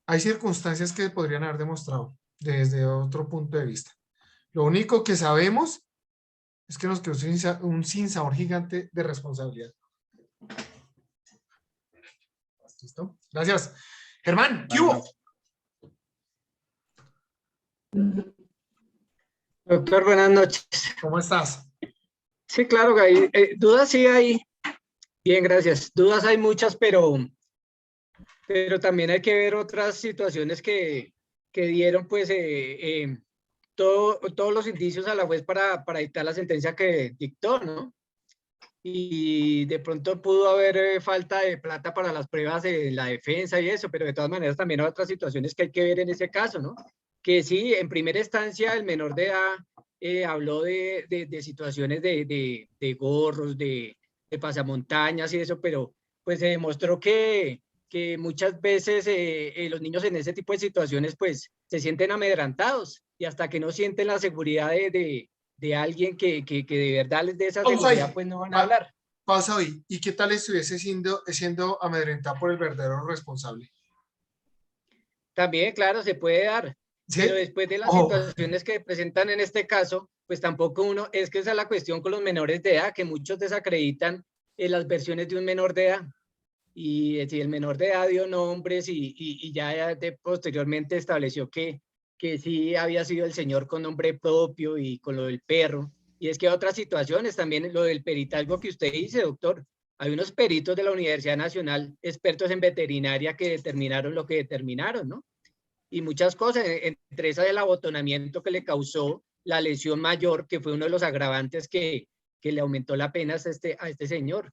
hay circunstancias que podrían haber demostrado desde otro punto de vista. Lo único que sabemos es que nos quedó un sinsabor gigante de responsabilidad. ¿Listo? Gracias. Germán, ¿qué hubo? Doctor, buenas noches. ¿Cómo estás? Sí, claro, hay dudas sí hay. Bien, gracias. Dudas hay muchas, pero también hay que ver otras situaciones que dieron pues todos los indicios a la juez para dictar la sentencia que dictó, ¿no? Y de pronto pudo haber falta de plata para las pruebas de la defensa y eso, pero de todas maneras también hay otras situaciones que hay que ver en ese caso, ¿no? Que sí, en primera instancia el menor de edad habló de situaciones de gorros, de pasamontañas y eso, pero pues se demostró que que muchas veces los niños en ese tipo de situaciones pues se sienten amedrentados y hasta que no sienten la seguridad de alguien que de verdad les dé esa seguridad, pues no van a hablar. Pasa hoy. ¿Y qué tal estuviese siendo amedrentado por el verdadero responsable? También, claro, se puede dar. ¿Sí? Pero después de las situaciones que presentan en este caso, pues tampoco uno, es que esa es la cuestión con los menores de edad, que muchos desacreditan las versiones de un menor de edad. Y si el menor de edad dio nombres y ya posteriormente estableció que sí había sido el señor con nombre propio y con lo del perro. Y es que otras situaciones también, lo del peritalgo que usted dice, doctor, hay unos peritos de la Universidad Nacional, expertos en veterinaria, que determinaron lo que determinaron, ¿no? Y muchas cosas, entre esas del abotonamiento que le causó la lesión mayor, que fue uno de los agravantes que le aumentó la pena a este señor.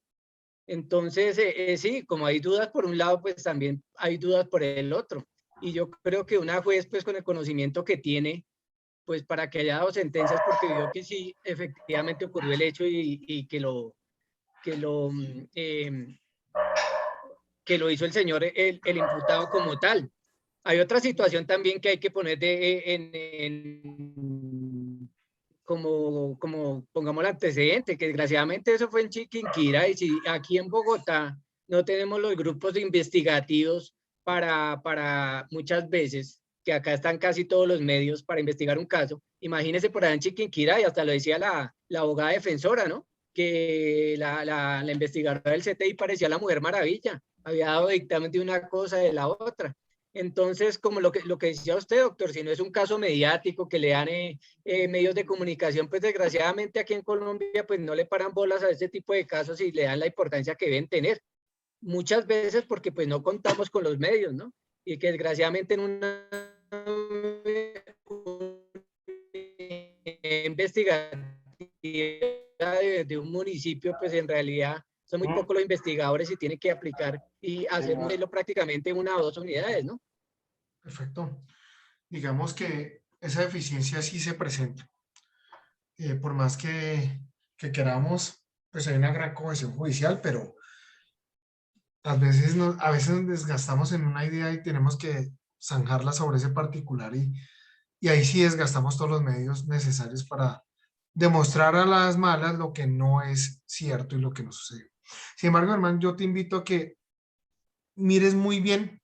Entonces, sí, como hay dudas por un lado, pues también hay dudas por el otro. Y yo creo que una juez, pues con el conocimiento que tiene, pues para que haya dado sentencias, porque vio que sí, efectivamente ocurrió el hecho y que lo hizo el señor, el imputado como tal. Hay otra situación también que hay que poner como pongamos el antecedente, que desgraciadamente eso fue en Chiquinquirá, y si aquí en Bogotá no tenemos los grupos investigativos para muchas veces, que acá están casi todos los medios para investigar un caso, imagínense por allá en Chiquinquirá, y hasta lo decía la abogada defensora, ¿no? Que la investigadora del CTI parecía la Mujer Maravilla, había dado dictamen de una cosa de la otra. Entonces, como lo que decía usted, doctor, si no es un caso mediático que le dan medios de comunicación, pues desgraciadamente aquí en Colombia pues no le paran bolas a este tipo de casos y le dan la importancia que deben tener. Muchas veces porque pues no contamos con los medios, ¿no? Y que desgraciadamente en una investigación de un municipio, pues en realidad son muy pocos los investigadores y tienen que aplicar y hacer modelo prácticamente en 1 o 2 unidades, ¿no? Perfecto. Digamos que esa deficiencia sí se presenta. Por más que queramos, pues hay una gran cohesión judicial, pero a veces nos desgastamos en una idea y tenemos que zanjarla sobre ese particular y ahí sí desgastamos todos los medios necesarios para demostrar a las malas lo que no es cierto y lo que no sucede. Sin embargo, hermano, yo te invito a que mires muy bien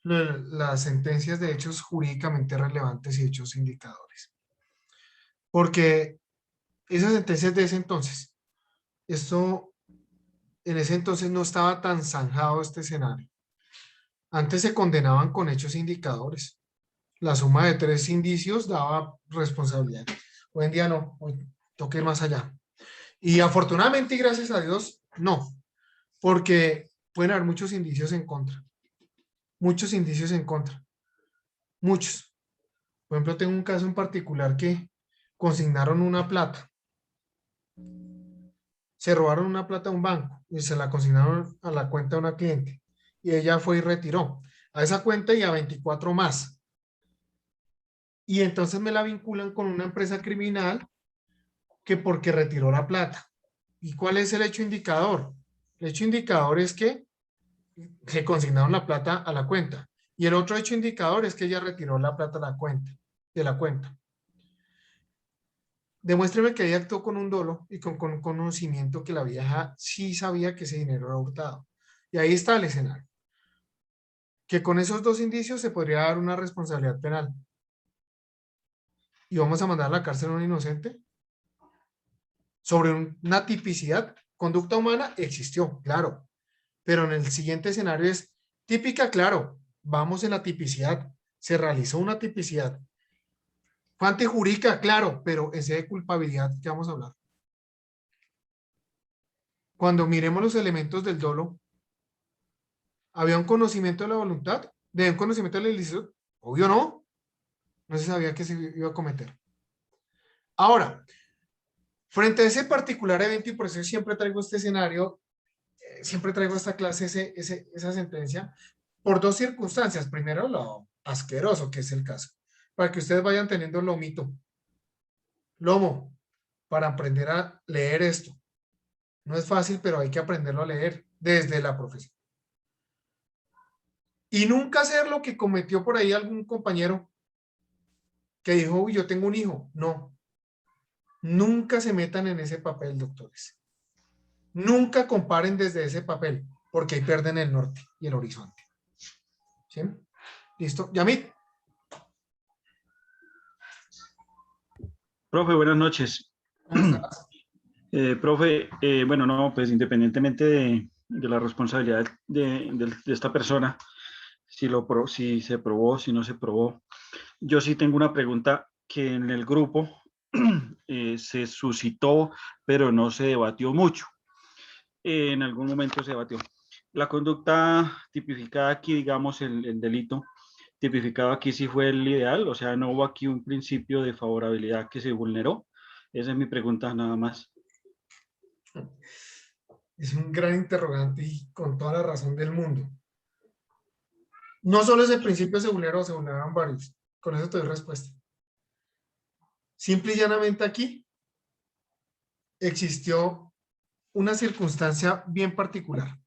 las sentencias de hechos jurídicamente relevantes y hechos indicadores. Porque esas sentencias de ese entonces, en ese entonces no estaba tan zanjado este escenario. Antes se condenaban con hechos indicadores. La suma de 3 indicios daba responsabilidad. Hoy en día no, hoy toque más allá. Y afortunadamente y gracias a Dios, no, porque pueden haber muchos indicios en contra. Muchos indicios en contra. Muchos. Por ejemplo, tengo un caso en particular que consignaron una plata. Se robaron una plata a un banco y se la consignaron a la cuenta de una cliente. Y ella fue y retiró a esa cuenta y a 24 más. Y entonces me la vinculan con una empresa criminal que porque retiró la plata. ¿Y cuál es el hecho indicador? El hecho indicador es que se consignaron la plata a la cuenta. Y el otro hecho indicador es que ella retiró la plata de la cuenta. Demuéstreme que ella actuó con un dolo y con conocimiento que la vieja sí sabía que ese dinero era hurtado. Y ahí está el escenario. Que con esos 2 indicios se podría dar una responsabilidad penal. ¿Y vamos a mandar a la cárcel a un inocente? Sobre una tipicidad, conducta humana existió, claro. Pero en el siguiente escenario es típica, claro. Vamos en la tipicidad. Se realizó una tipicidad. Fue antijurídica, claro, pero ese de culpabilidad, ¿qué vamos a hablar? Cuando miremos los elementos del dolo, ¿había un conocimiento de la voluntad? ¿De un conocimiento de la ilícito? Obvio no. No se sabía que se iba a cometer. Ahora, frente a ese particular evento, y por eso siempre traigo este escenario, siempre traigo esta clase, esa sentencia, por 2 circunstancias. Primero, lo asqueroso que es el caso, para que ustedes vayan teniendo lomo, para aprender a leer esto. No es fácil, pero hay que aprenderlo a leer desde la profesión. Y nunca hacer lo que cometió por ahí algún compañero que dijo, uy, yo tengo un hijo. No. Nunca se metan en ese papel, doctores. Nunca comparen desde ese papel, porque ahí pierden el norte y el horizonte. ¿Sí? ¿Listo? Yamit. Profe, buenas noches. Profe, bueno, no, pues independientemente de la responsabilidad de esta persona, si se probó, si no se probó, yo sí tengo una pregunta que en el grupo se suscitó, pero no se debatió mucho. En algún momento se debatió. La conducta tipificada aquí, digamos, el delito tipificado aquí sí fue el ideal, o sea, no hubo aquí un principio de favorabilidad que se vulneró. Esa es mi pregunta nada más. Es un gran interrogante y con toda la razón del mundo. No solo ese principio se vulneraron varios. Con eso te doy respuesta. Simple y llanamente aquí existió una circunstancia bien particular.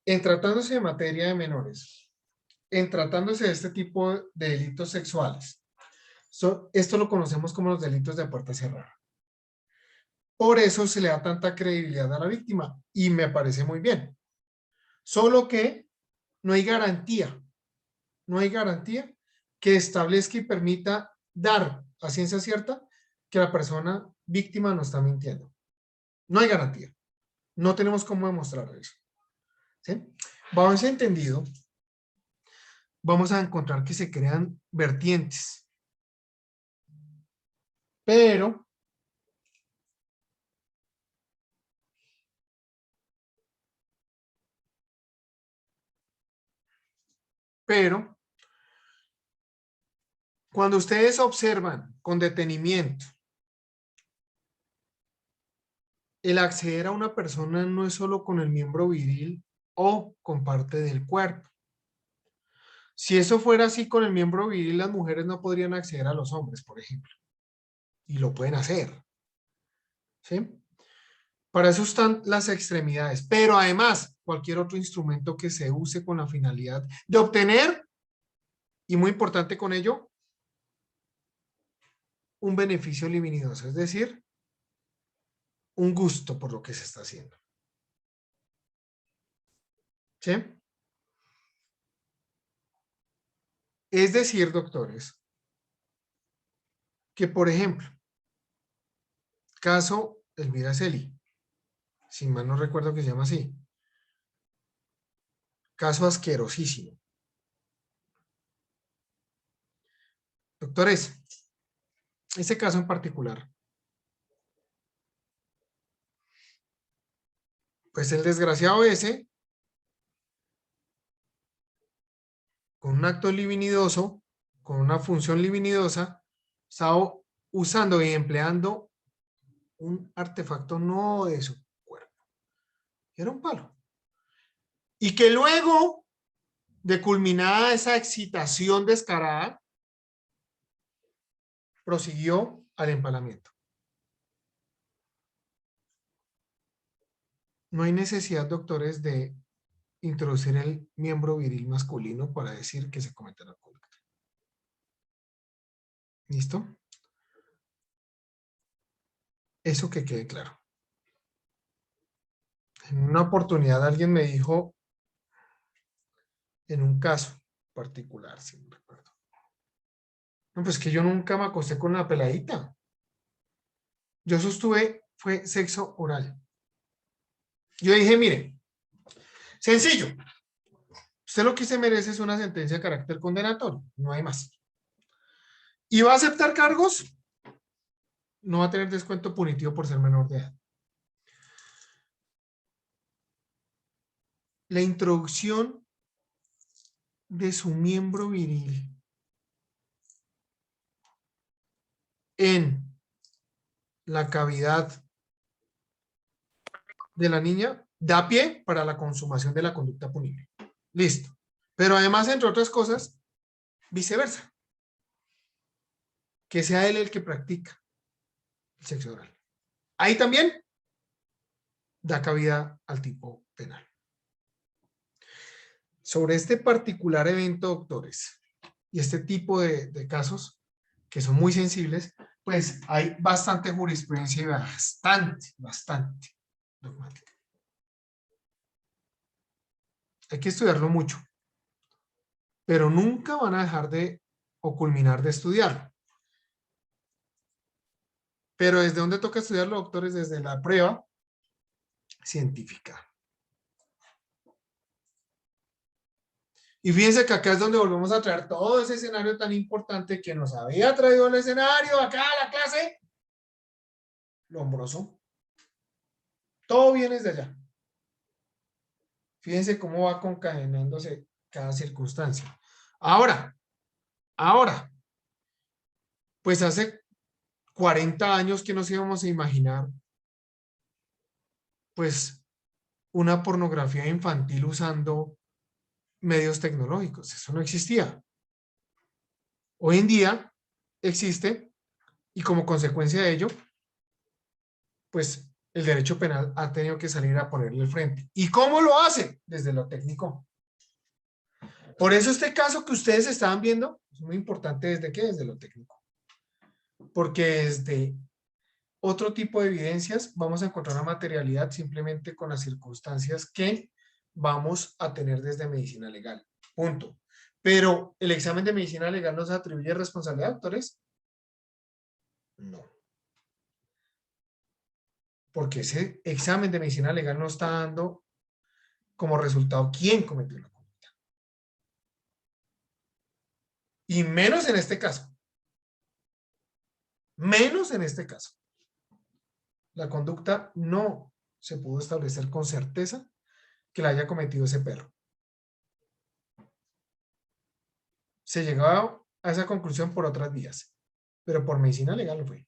En tratándose de materia de menores, en tratándose de este tipo de delitos sexuales, esto lo conocemos como los delitos de puerta cerrada. Por eso se le da tanta credibilidad a la víctima y me parece muy bien. Solo que no hay garantía que establezca y permita dar a ciencia cierta que la persona víctima no está mintiendo. No hay garantía. No tenemos cómo demostrar eso. ¿Sí? Vamos entendido, vamos a encontrar que se crean vertientes. Pero cuando ustedes observan con detenimiento, el acceder a una persona no es solo con el miembro viril o con parte del cuerpo. Si eso fuera así con el miembro viril, las mujeres no podrían acceder a los hombres, por ejemplo. Y lo pueden hacer. ¿Sí? Para eso están las extremidades. Pero además, cualquier otro instrumento que se use con la finalidad de obtener, y muy importante con ello, un beneficio libidinoso, es decir, un gusto por lo que se está haciendo. ¿Sí? Es decir, doctores, que por ejemplo, caso Elvira Celi, si mal no recuerdo que se llama así, caso asquerosísimo. Doctores, ese caso en particular, pues el desgraciado ese, con un acto libidinoso, con una función libidinosa, estaba usando y empleando un artefacto no de su cuerpo. Era un palo. Y que luego de culminada esa excitación descarada, prosiguió al empalamiento. No hay necesidad, doctores, de introducir el miembro viril masculino para decir que se comete la conducta. ¿Listo? Eso que quede claro. En una oportunidad alguien me dijo, en un caso particular, si no recuerdo. No, pues que yo nunca me acosté con una peladita. Yo sostuve, fue sexo oral. Yo dije, mire, sencillo. Usted lo que se merece es una sentencia de carácter condenatorio. No hay más. ¿Y va a aceptar cargos? No va a tener descuento punitivo por ser menor de edad. La introducción de su miembro viril en la cavidad de la niña da pie para la consumación de la conducta punible. Listo. Pero además, entre otras cosas, viceversa. Que sea él el que practica el sexo oral. Ahí también da cabida al tipo penal. sobre este particular evento, doctores, y este tipo de casos que son muy sensibles, pues hay bastante jurisprudencia y bastante dogmática. Hay que estudiarlo mucho, pero nunca van a dejar de o culminar de estudiarlo. Pero ¿desde dónde toca estudiarlo, doctores? Desde la prueba científica. Y fíjense que acá es donde volvemos a traer todo ese escenario tan importante que nos había traído el escenario acá a la clase. Lombroso. Todo viene desde allá. Fíjense cómo va concadenándose cada circunstancia. Ahora, pues hace 40 años que nos íbamos a imaginar, pues, una pornografía infantil usando medios tecnológicos. Eso no existía. Hoy en día existe y como consecuencia de ello, pues el derecho penal ha tenido que salir a ponerle el frente. ¿Y cómo lo hace? Desde lo técnico. Por eso este caso que ustedes estaban viendo es muy importante. ¿Desde qué? Desde lo técnico. Porque desde otro tipo de evidencias vamos a encontrar una materialidad simplemente con las circunstancias que vamos a tener desde medicina legal. Punto. Pero ¿el examen de medicina legal nos atribuye responsabilidad, doctores? No. Porque ese examen de medicina legal no está dando como resultado quién cometió la conducta. Y menos en este caso. Menos en este caso. La conducta no se pudo establecer con certeza que la haya cometido ese perro. Se llegaba a esa conclusión por otras vías, pero por medicina legal no fue.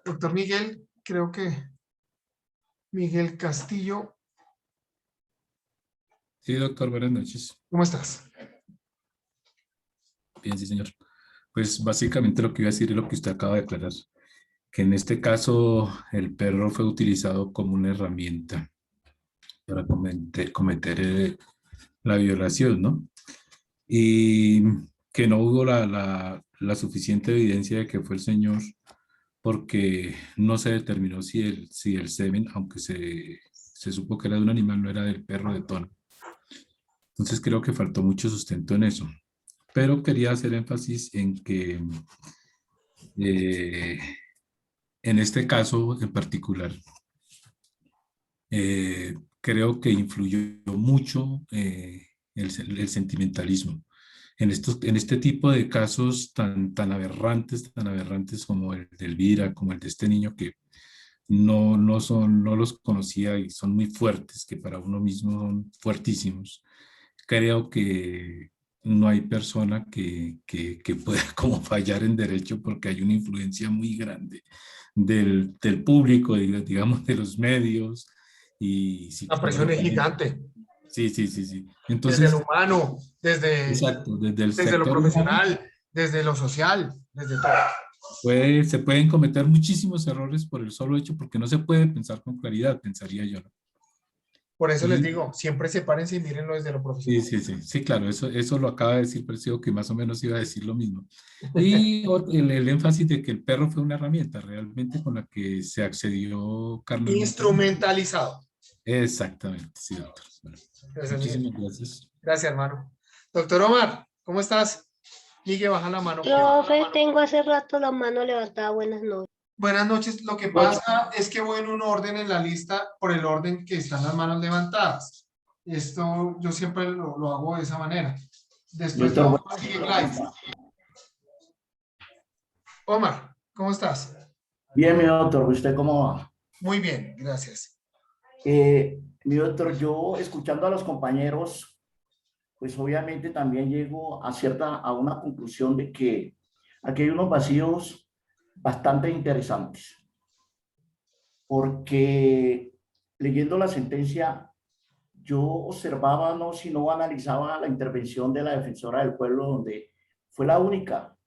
Doctor Miguel, creo que Miguel Castillo. Sí, doctor, buenas noches. ¿Cómo estás? Bien, sí, señor. Pues básicamente lo que iba a decir es lo que usted acaba de aclarar, que en este caso el perro fue utilizado como una herramienta para cometer la violación, ¿no? Y que no hubo la suficiente evidencia de que fue el señor, porque no se determinó si el semen, aunque se supo que era de un animal, no era del perro de tono. Entonces creo que faltó mucho sustento en eso. Pero quería hacer énfasis en que en este caso en particular, creo que influyó mucho el sentimentalismo. En este tipo de casos tan aberrantes como el de Elvira, como el de este niño que no los conocía y son muy fuertes, que para uno mismo son fuertísimos. Creo que no hay persona que pueda como fallar en derecho, porque hay una influencia muy grande del público, digamos, de los medios. Y la presión es gigante. Sí. Entonces, desde lo humano, exacto, desde lo profesional, desde lo social, desde todo. Se pueden cometer muchísimos errores por el solo hecho, porque no se puede pensar con claridad, pensaría yo, ¿no? Por eso les digo, siempre sepárense y mírenlo desde lo profesional. Sí, claro, eso lo acaba de decir, pero digo que más o menos iba a decir lo mismo. Y el énfasis de que el perro fue una herramienta realmente con la que se accedió carnalmente. Instrumentalizado. Exactamente, sí, doctor. Bueno, muchísimas gracias. Gracias, hermano. Doctor Omar, ¿cómo estás? Miguel, baja la mano. Profe, tengo hace rato la mano levantada. Buenas noches. Buenas noches. Lo que pasa es que voy en un orden en la lista por el orden que están las manos levantadas. Esto yo siempre lo hago de esa manera. Después vamos a seguir live. Omar, ¿cómo estás? Bien, mi doctor. ¿Usted cómo va? Muy bien, gracias. Mi doctor, yo escuchando a los compañeros, pues obviamente también llego a una conclusión de que aquí hay unos vacíos bastante interesantes, porque leyendo la sentencia yo observaba, no, sino analizaba la intervención de la defensora del pueblo, donde fue la única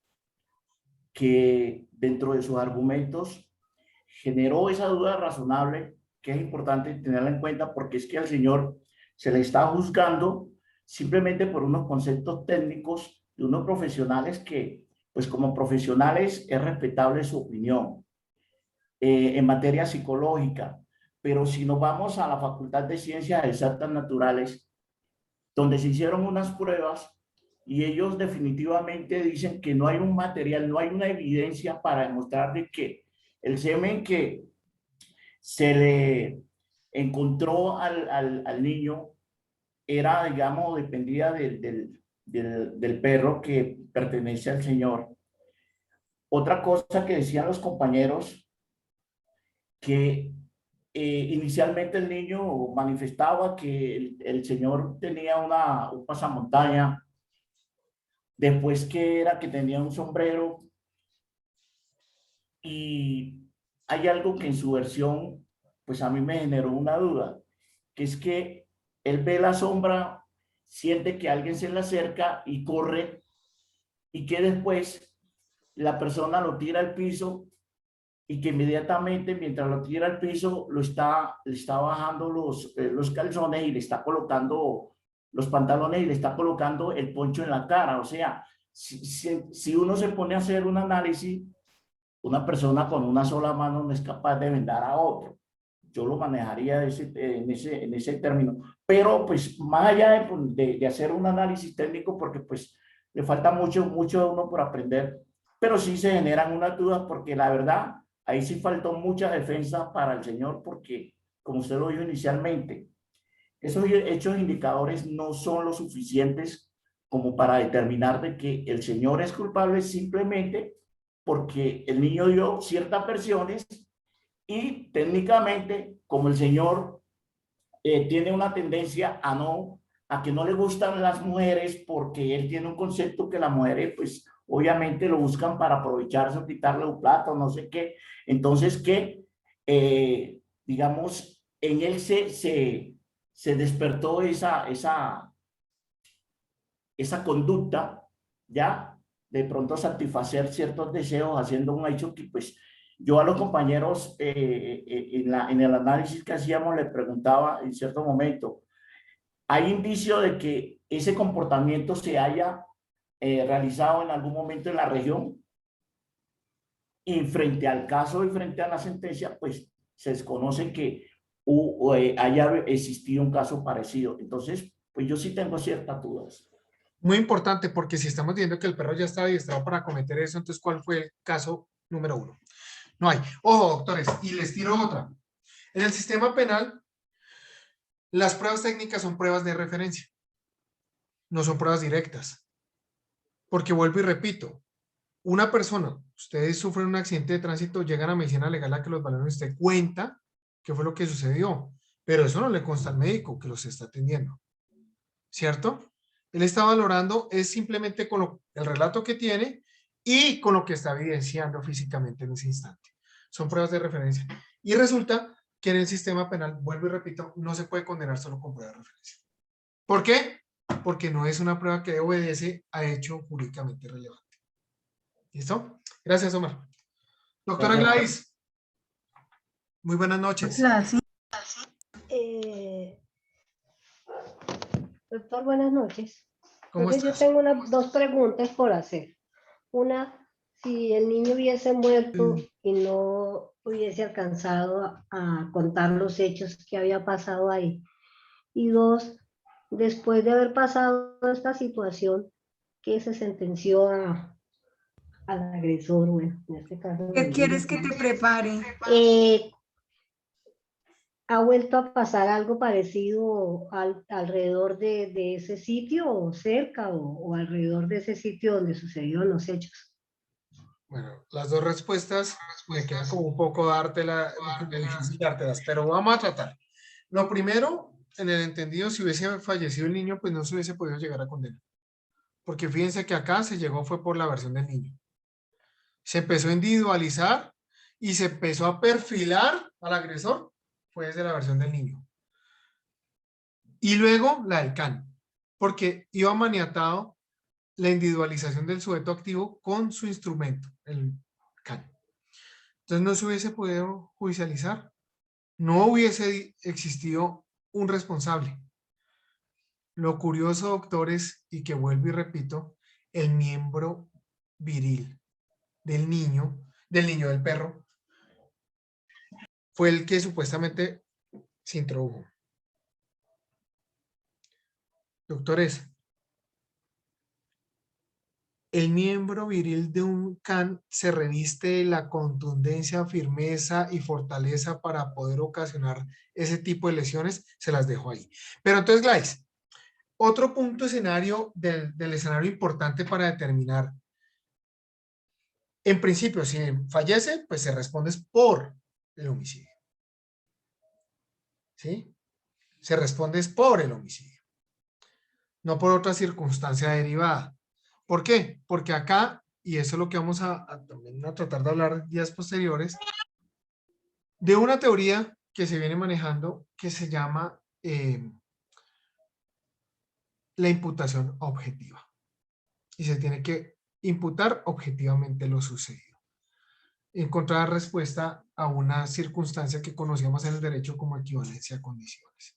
que dentro de sus argumentos generó esa duda razonable que es importante tenerla en cuenta, porque es que al señor se le está juzgando simplemente por unos conceptos técnicos de unos profesionales que, pues como profesionales es respetable su opinión en materia psicológica, pero si nos vamos a la Facultad de Ciencias Exactas Naturales, donde se hicieron unas pruebas y ellos definitivamente dicen que no hay un material, no hay una evidencia para demostrar de que el semen que se le encontró al niño era, digamos, dependía del perro que pertenece al señor. Otra cosa que decían los compañeros, que inicialmente el niño manifestaba que el señor tenía un pasamontaña, después que era que tenía un sombrero, y hay algo que en su versión, pues a mí me generó una duda, que es que él ve la sombra, siente que alguien se le acerca y corre, y que después la persona lo tira al piso, y que inmediatamente mientras lo tira al piso le está bajando los calzones y le está colocando los pantalones y le está colocando el poncho en la cara. O sea, si uno se pone a hacer un análisis, una persona con una sola mano no es capaz de vendar a otro. Yo lo manejaría en ese término. Pero pues más allá de hacer un análisis técnico, porque pues le falta mucho a uno por aprender, pero sí se generan unas dudas, porque la verdad, ahí sí faltó mucha defensa para el señor, porque como usted lo dijo inicialmente, esos hechos indicadores no son lo suficientes como para determinar de que el señor es culpable simplemente porque el niño dio ciertas versiones y técnicamente, como el señor tiene una tendencia a que no le gustan las mujeres, porque él tiene un concepto que las mujeres pues obviamente lo buscan para aprovecharse o quitarle un plato, no sé qué. Entonces que, digamos, en él se despertó esa conducta, ¿ya? De pronto satisfacer ciertos deseos haciendo un hecho que pues yo a los compañeros en el análisis que hacíamos les preguntaba en cierto momento, ¿hay indicio de que ese comportamiento se haya realizado en algún momento en la región? Y frente al caso y frente a la sentencia, pues se desconoce que haya existido un caso parecido. Entonces, pues yo sí tengo ciertas dudas. Muy importante, porque si estamos viendo que el perro ya está adiestrado para cometer eso, entonces ¿cuál fue el caso número 1? No hay. Ojo, doctores, y les tiro otra. En el sistema penal, las pruebas técnicas son pruebas de referencia, no son pruebas directas. Porque vuelvo y repito, una persona, ustedes sufren un accidente de tránsito, llegan a medicina legal a que los valoren, usted cuenta qué fue lo que sucedió, pero eso no le consta al médico que los está atendiendo, ¿cierto? Él está valorando es simplemente con el relato que tiene y con lo que está evidenciando físicamente en ese instante. Son pruebas de referencia. Y resulta que en el sistema penal, vuelvo y repito, no se puede condenar solo con pruebas de referencia. ¿Por qué? Porque no es una prueba que obedece a hecho jurídicamente relevante. ¿Listo? Gracias, Omar. Doctora Gladys. Muy buenas noches. Doctor, buenas noches. ¿Cómo Entonces, estás? yo tengo dos preguntas por hacer. Una, si el niño hubiese muerto y no hubiese alcanzado a contar los hechos que había pasado ahí. Y dos, después de haber pasado esta situación, ¿qué se sentenció al agresor? Bueno, en este caso. ¿Qué quieres que te prepare? ¿Ha vuelto a pasar algo parecido alrededor de ese sitio o cerca o alrededor de ese sitio donde sucedieron los hechos? Bueno, las dos respuestas me queda como un poco dártelas, pero vamos a tratar. Lo primero, en el entendido, si hubiese fallecido el niño, pues no se hubiese podido llegar a condenar. Porque fíjense que acá se llegó fue por la versión del niño. Se empezó a individualizar y se empezó a perfilar al agresor, fue desde la versión del niño. Y luego la del CAN, porque iba maniatado la individualización del sujeto activo con su instrumento, el CAN. Entonces no se hubiese podido judicializar, no hubiese existido un responsable. Lo curioso, doctores, y que vuelvo y repito, el miembro viril del niño del perro, fue el que supuestamente se introdujo. Doctores, el miembro viril de un can se reviste de la contundencia, firmeza y fortaleza para poder ocasionar ese tipo de lesiones. Se las dejo ahí. Pero entonces, Gladys, otro punto escenario del escenario importante para determinar. En principio, si fallece, pues se responde por el homicidio. ¿Sí? Se responde por el homicidio. No por otra circunstancia derivada. ¿Por qué? Porque acá, y eso es lo que vamos también a tratar de hablar días posteriores, de una teoría que se viene manejando que se llama la imputación objetiva. Y se tiene que imputar objetivamente lo sucedido. Encontrar respuesta a una circunstancia que conocíamos en el derecho como equivalencia a condiciones.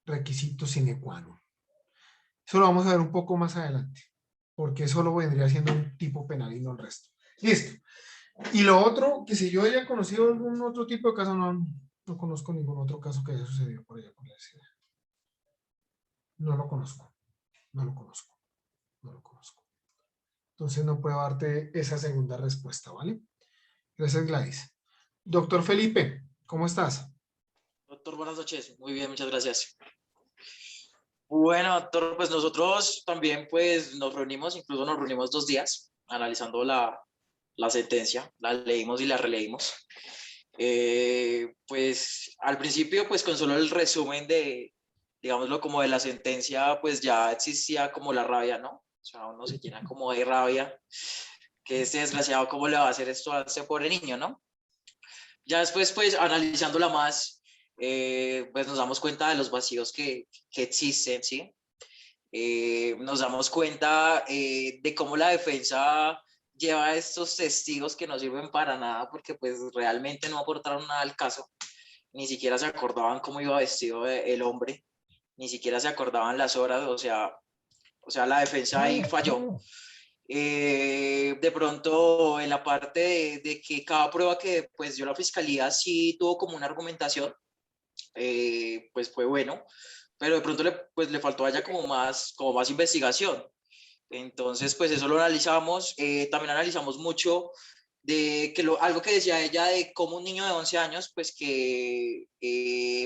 Requisito sine qua non. Eso lo vamos a ver un poco más adelante, porque eso lo vendría siendo un tipo penal y no el resto. Listo. Y lo otro, que si yo haya conocido algún otro tipo de caso, no conozco ningún otro caso que haya sucedido por allá por la ciudad. No lo conozco. Entonces no puedo darte esa segunda respuesta, ¿vale? Gracias, Gladys. Doctor Felipe, ¿cómo estás? Doctor, buenas noches. Muy bien, muchas gracias. Bueno, doctor, pues nosotros también pues nos reunimos, incluso nos reunimos 2 días analizando la sentencia, la leímos y la releímos. Pues al principio pues con solo el resumen de, digámoslo como de la sentencia, pues ya existía como la rabia, ¿no? O sea, uno se llena como de rabia, que este desgraciado, ¿cómo le va a hacer esto a este pobre niño, no? Ya después pues analizándola más, pues nos damos cuenta de los vacíos que existen, ¿sí? Nos damos cuenta de cómo la defensa lleva a estos testigos que no sirven para nada porque pues realmente no aportaron nada al caso, ni siquiera se acordaban cómo iba vestido el hombre, ni siquiera se acordaban las horas, o sea la defensa ahí falló. De pronto en la parte de que cada prueba que pues dio la fiscalía sí tuvo como una argumentación, pues fue bueno, pero de pronto le faltó allá como más investigación. Entonces pues eso lo analizamos. También analizamos mucho de que algo que decía ella de cómo un niño de 11 años pues que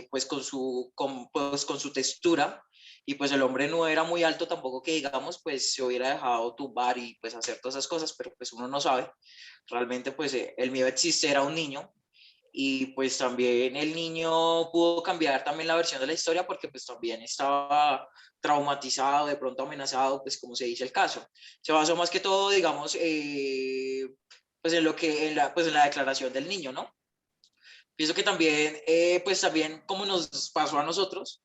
pues con su textura, y pues el hombre no era muy alto tampoco que digamos, pues se hubiera dejado tumbar y pues hacer todas esas cosas, pero pues uno no sabe. Realmente pues el miedo existe, era un niño, y pues también el niño pudo cambiar también la versión de la historia porque pues también estaba traumatizado, de pronto amenazado, pues como se dice el caso. Se basó más que todo, digamos, pues en la declaración del niño, ¿no? Pienso que también, pues también como nos pasó a nosotros,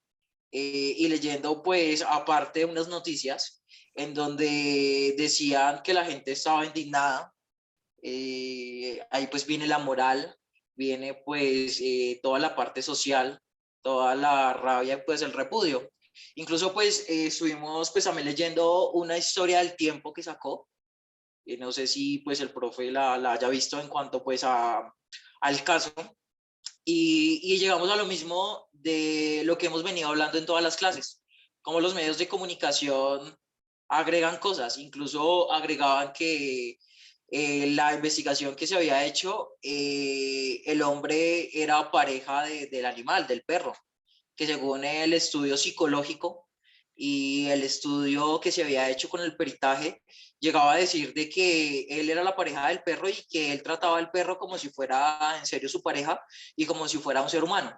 y leyendo pues aparte unas noticias en donde decían que la gente estaba indignada, ahí pues viene la moral, viene pues toda la parte social, toda la rabia y pues el repudio. Incluso pues estuvimos pues también leyendo una historia del tiempo que sacó, no sé si pues el profe la haya visto en cuanto pues al caso, y llegamos a lo mismo de lo que hemos venido hablando en todas las clases, como los medios de comunicación agregan cosas, incluso agregaban que la investigación que se había hecho, el hombre era pareja del animal, del perro, que según el estudio psicológico y el estudio que se había hecho con el peritaje, llegaba a decir de que él era la pareja del perro y que él trataba al perro como si fuera en serio su pareja y como si fuera un ser humano.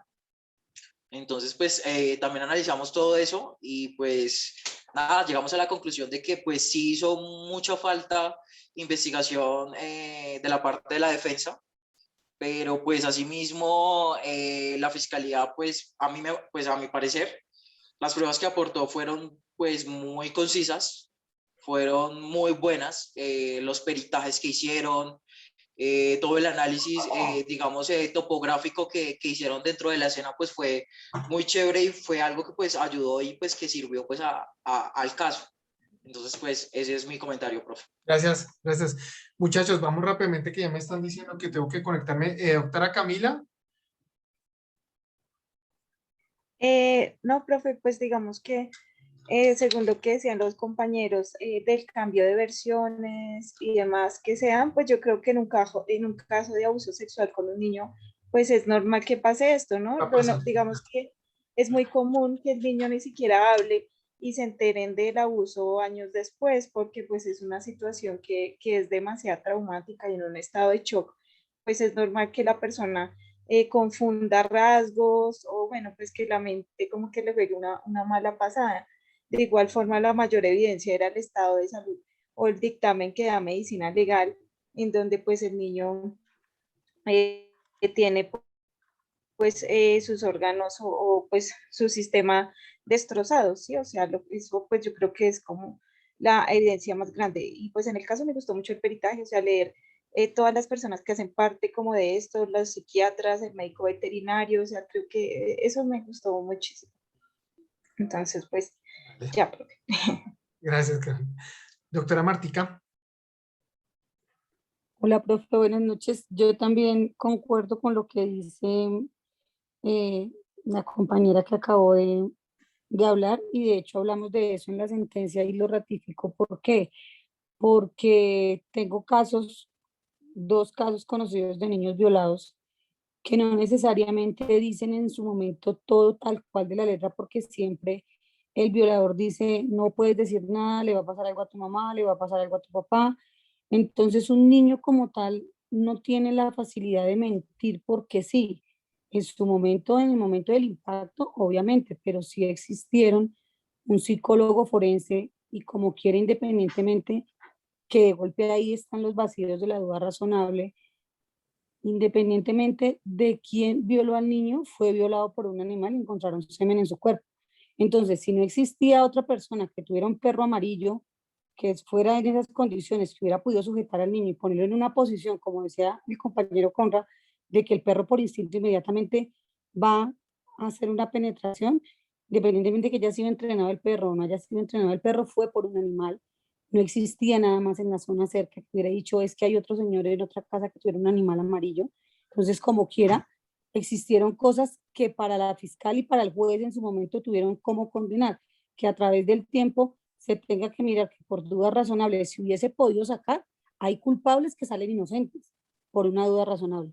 Entonces, pues también analizamos todo eso y pues nada, llegamos a la conclusión de que pues sí hizo mucha falta investigación de la parte de la defensa, pero pues asimismo la fiscalía pues a mi parecer las pruebas que aportó fueron pues muy concisas, fueron muy buenas, los peritajes que hicieron, todo el análisis, digamos, topográfico que hicieron dentro de la escena, pues fue muy chévere y fue algo que pues ayudó y pues que sirvió pues al caso. Entonces, pues ese es mi comentario, profe. Gracias, gracias. Muchachos, vamos rápidamente que ya me están diciendo que tengo que conectarme. Doctora Camila. No, profe, pues digamos que según lo que decían los compañeros del cambio de versiones y demás que sean, pues yo creo que en un caso de abuso sexual con un niño, pues es normal que pase esto, ¿no? Bueno, digamos que es muy común que el niño ni siquiera hable y se enteren del abuso años después, porque pues es una situación que es demasiado traumática y en un estado de shock, pues es normal que la persona confunda rasgos o bueno, pues que la mente como que le juegue una mala pasada. De igual forma, la mayor evidencia era el estado de salud o el dictamen que da medicina legal, en donde pues el niño tiene pues sus órganos pues su sistema destrozado, ¿sí? O sea, eso pues yo creo que es como la evidencia más grande. Y pues en el caso me gustó mucho el peritaje, o sea, leer todas las personas que hacen parte como de esto, los psiquiatras, el médico veterinario, o sea, creo que eso me gustó muchísimo. Entonces, pues, ya, profe. Gracias, Karen. Doctora Martica. Hola, profe, buenas noches. Yo también concuerdo con lo que dice la compañera que acabó de hablar y de hecho hablamos de eso en la sentencia y lo ratifico. ¿Por qué? Porque tengo dos casos conocidos de niños violados que no necesariamente dicen en su momento todo tal cual de la letra, porque siempre el violador dice, no puedes decir nada, le va a pasar algo a tu mamá, le va a pasar algo a tu papá. Entonces un niño como tal no tiene la facilidad de mentir porque sí, en su momento, en el momento del impacto, obviamente, pero sí existieron un psicólogo forense y como quiera independientemente que de golpe ahí están los vacíos de la duda razonable, independientemente de quién violó al niño, fue violado por un animal y encontraron semen en su cuerpo. Entonces, si no existía otra persona que tuviera un perro amarillo, que fuera en esas condiciones, que hubiera podido sujetar al niño y ponerlo en una posición, como decía mi compañero Conrad, de que el perro por instinto inmediatamente va a hacer una penetración, independientemente de que haya sido entrenado el perro o no haya sido entrenado el perro, fue por un animal. No existía nada más en la zona cerca que hubiera dicho, es que hay otro señor en otra casa que tuviera un animal amarillo. Entonces, como quiera, existieron cosas que para la fiscal y para el juez en su momento tuvieron como condenar, que a través del tiempo se tenga que mirar que por dudas razonables, si hubiese podido sacar, hay culpables que salen inocentes por una duda razonable.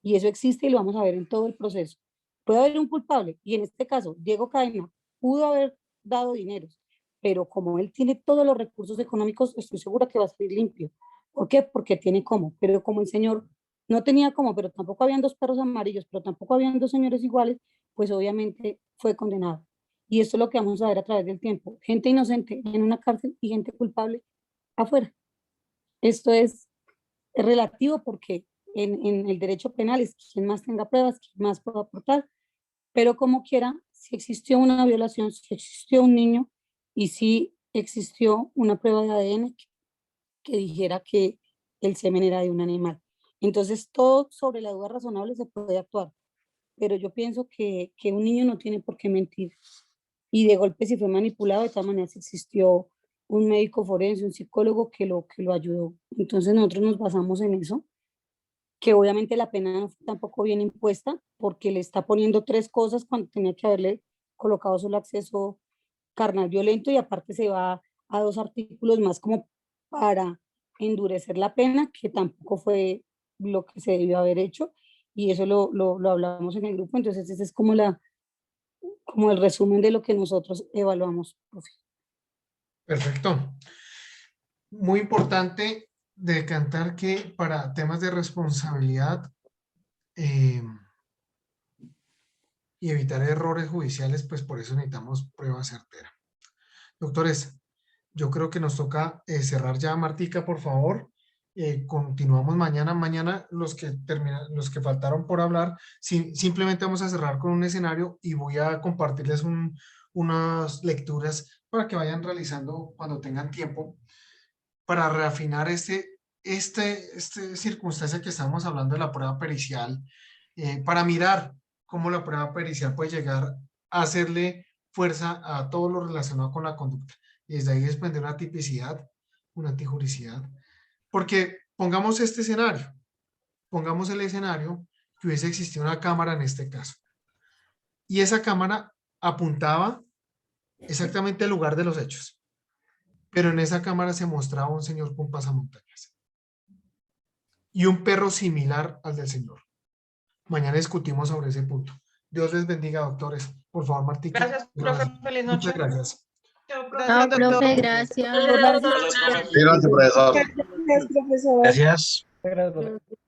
Y eso existe y lo vamos a ver en todo el proceso. Puede haber un culpable, y en este caso, Diego Cadena pudo haber dado dineros, pero como él tiene todos los recursos económicos, estoy segura que va a salir limpio. ¿Por qué? Porque tiene cómo, pero como el señor no tenía cómo, pero tampoco habían dos perros amarillos, pero tampoco habían dos señores iguales, pues obviamente fue condenado. Y esto es lo que vamos a ver a través del tiempo. Gente inocente en una cárcel y gente culpable afuera. Esto es relativo porque en el derecho penal es quien más tenga pruebas, quien más pueda aportar, pero como quiera, si existió una violación, si existió un niño y si existió una prueba de ADN que dijera que el semen era de un animal. Entonces, todo sobre la duda razonable se puede actuar, pero yo pienso que un niño no tiene por qué mentir. Y de golpe si fue manipulado, de todas maneras existió un médico forense, un psicólogo que lo ayudó. Entonces nosotros nos basamos en eso, que obviamente la pena no fue tampoco bien impuesta, porque le está poniendo 3 cosas cuando tenía que haberle colocado solo acceso carnal violento y aparte se va a 2 artículos más como para endurecer la pena, que tampoco fue lo que se debió haber hecho, y eso lo hablamos en el grupo. Entonces ese es como el resumen de lo que nosotros evaluamos, profe. Perfecto. Muy importante decantar que para temas de responsabilidad y evitar errores judiciales, pues por eso necesitamos prueba certera. Doctores, yo creo que nos toca cerrar ya. Martica, por favor. Continuamos mañana. Mañana los que faltaron por hablar, simplemente vamos a cerrar con un escenario y voy a compartirles unas lecturas para que vayan realizando cuando tengan tiempo para reafinar este esta circunstancia que estamos hablando de la prueba pericial, para mirar cómo la prueba pericial puede llegar a hacerle fuerza a todo lo relacionado con la conducta. Y desde ahí desprender una tipicidad, una antijuricidad. Porque pongamos este escenario, pongamos el escenario que hubiese existido una cámara en este caso. Y esa cámara apuntaba exactamente al lugar de los hechos. Pero en esa cámara se mostraba un señor con pasamontañas. Y un perro similar al del señor. Mañana discutimos sobre ese punto. Dios les bendiga, doctores. Por favor, Martica. Gracias, profe. Feliz noche. Muchas gracias. Chao, profe, gracias. Gracias, profesor. Gracias, profesor. Gracias. Gracias.